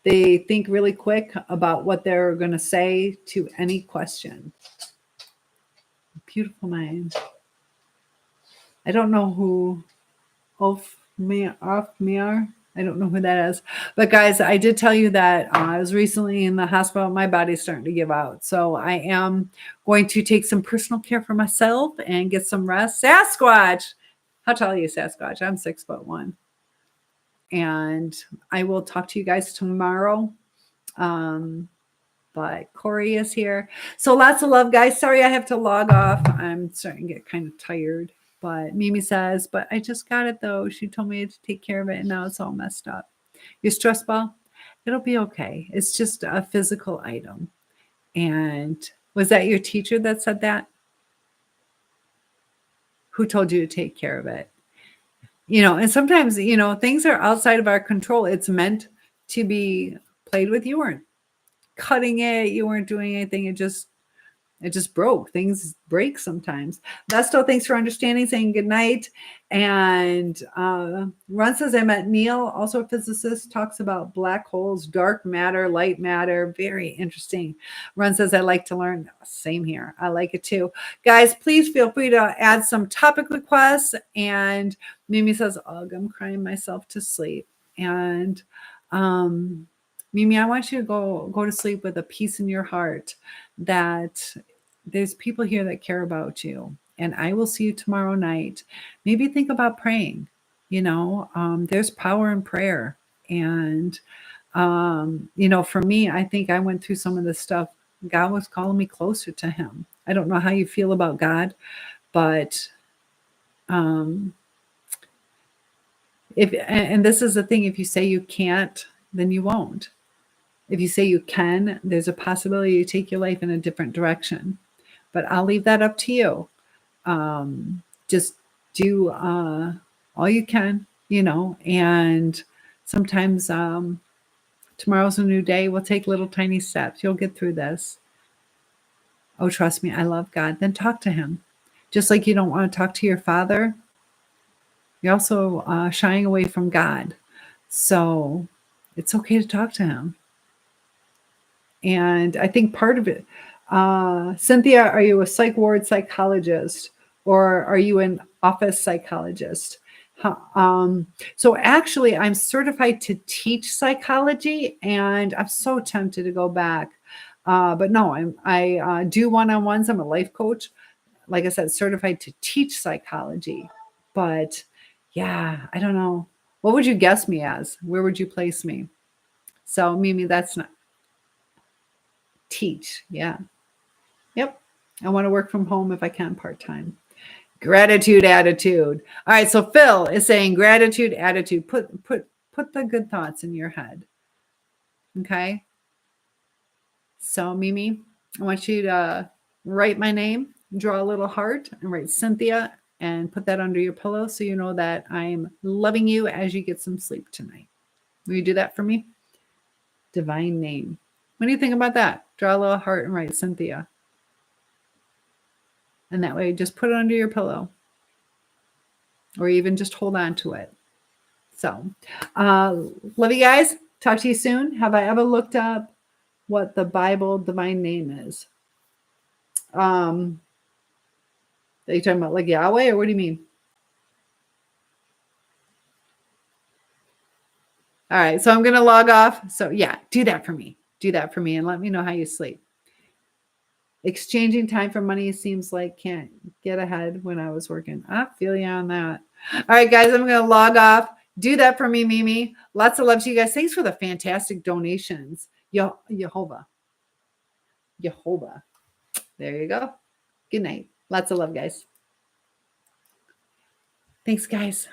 they think really quick about what they're going to say to any question. Beautiful mind. I don't know who Ophmar. I don't know who that is. But guys, I did tell you that I was recently in the hospital. My body's starting to give out. So I am going to take some personal care for myself and get some rest. Sasquatch. How tall are you, Sasquatch? I'm 6'1". And I will talk to you guys tomorrow. But Corey is here. So lots of love, guys. Sorry I have to log off. I'm starting to get kind of tired. But Mimi says, but I just got it though. She told me to take care of it and now it's all messed up. Your stress ball? It'll be okay. It's just a physical item. And was that your teacher that said that? Who told you to take care of it? You know, and sometimes, you know, things are outside of our control. It's meant to be played with. You weren't cutting it. You weren't doing anything. It just broke. Things break sometimes. Vesto, thanks for understanding, saying good night. And Ron says, I met Neil, also a physicist, talks about black holes, dark matter, light matter. Very interesting. Ron says, I like to learn. Same here. I like it too. Guys, please feel free to add some topic requests. And Mimi says, ugh, I'm crying myself to sleep. And Mimi, I want you to go to sleep with a peace in your heart that there's people here that care about you. And I will see you tomorrow night. Maybe think about praying. There's power in prayer. And, for me, I think I went through some of this stuff. God was calling me closer to him. I don't know how you feel about God, but and this is the thing, if you say you can't, then you won't. If you say you can, there's a possibility you take your life in a different direction. But I'll leave that up to you. Just do all you can, and sometimes tomorrow's a new day. We'll take little tiny steps. You'll get through this. Oh, trust me, I love God. Then talk to him. Just like you don't want to talk to your father, you're also shying away from God. So it's okay to talk to him. And I think part of it, Cynthia, are you a psych ward psychologist or are you an office psychologist? So actually, I'm certified to teach psychology, and I'm so tempted to go back. But no, I do one-on-ones. I'm a life coach. Like I said, certified to teach psychology. But yeah, I don't know. What would you guess me as? Where would you place me? So Mimi, that's not teach. Yeah. Yep. I want to work from home if I can part-time. Gratitude attitude. All right. So Phil is saying gratitude attitude. Put the good thoughts in your head. Okay. So Mimi, I want you to write my name, draw a little heart, and write Cynthia and put that under your pillow so you know that I'm loving you as you get some sleep tonight. Will you do that for me? Divine name. What do you think about that? Draw a little heart and write Cynthia. And that way, just put it under your pillow. Or even just hold on to it. So, love you guys. Talk to you soon. Have I ever looked up what the Bible divine name is? Are you talking about like Yahweh, or what do you mean? All right, so I'm going to log off. So yeah, do that for me. Do that for me and let me know how you sleep. Exchanging time for money seems like can't get ahead when I was working. I feel you on that. All right, guys, I'm going to log off. Do that for me, Mimi. Lots of love to you guys. Thanks for the fantastic donations. Jehovah. There you go. Good night. Lots of love, guys. Thanks, guys.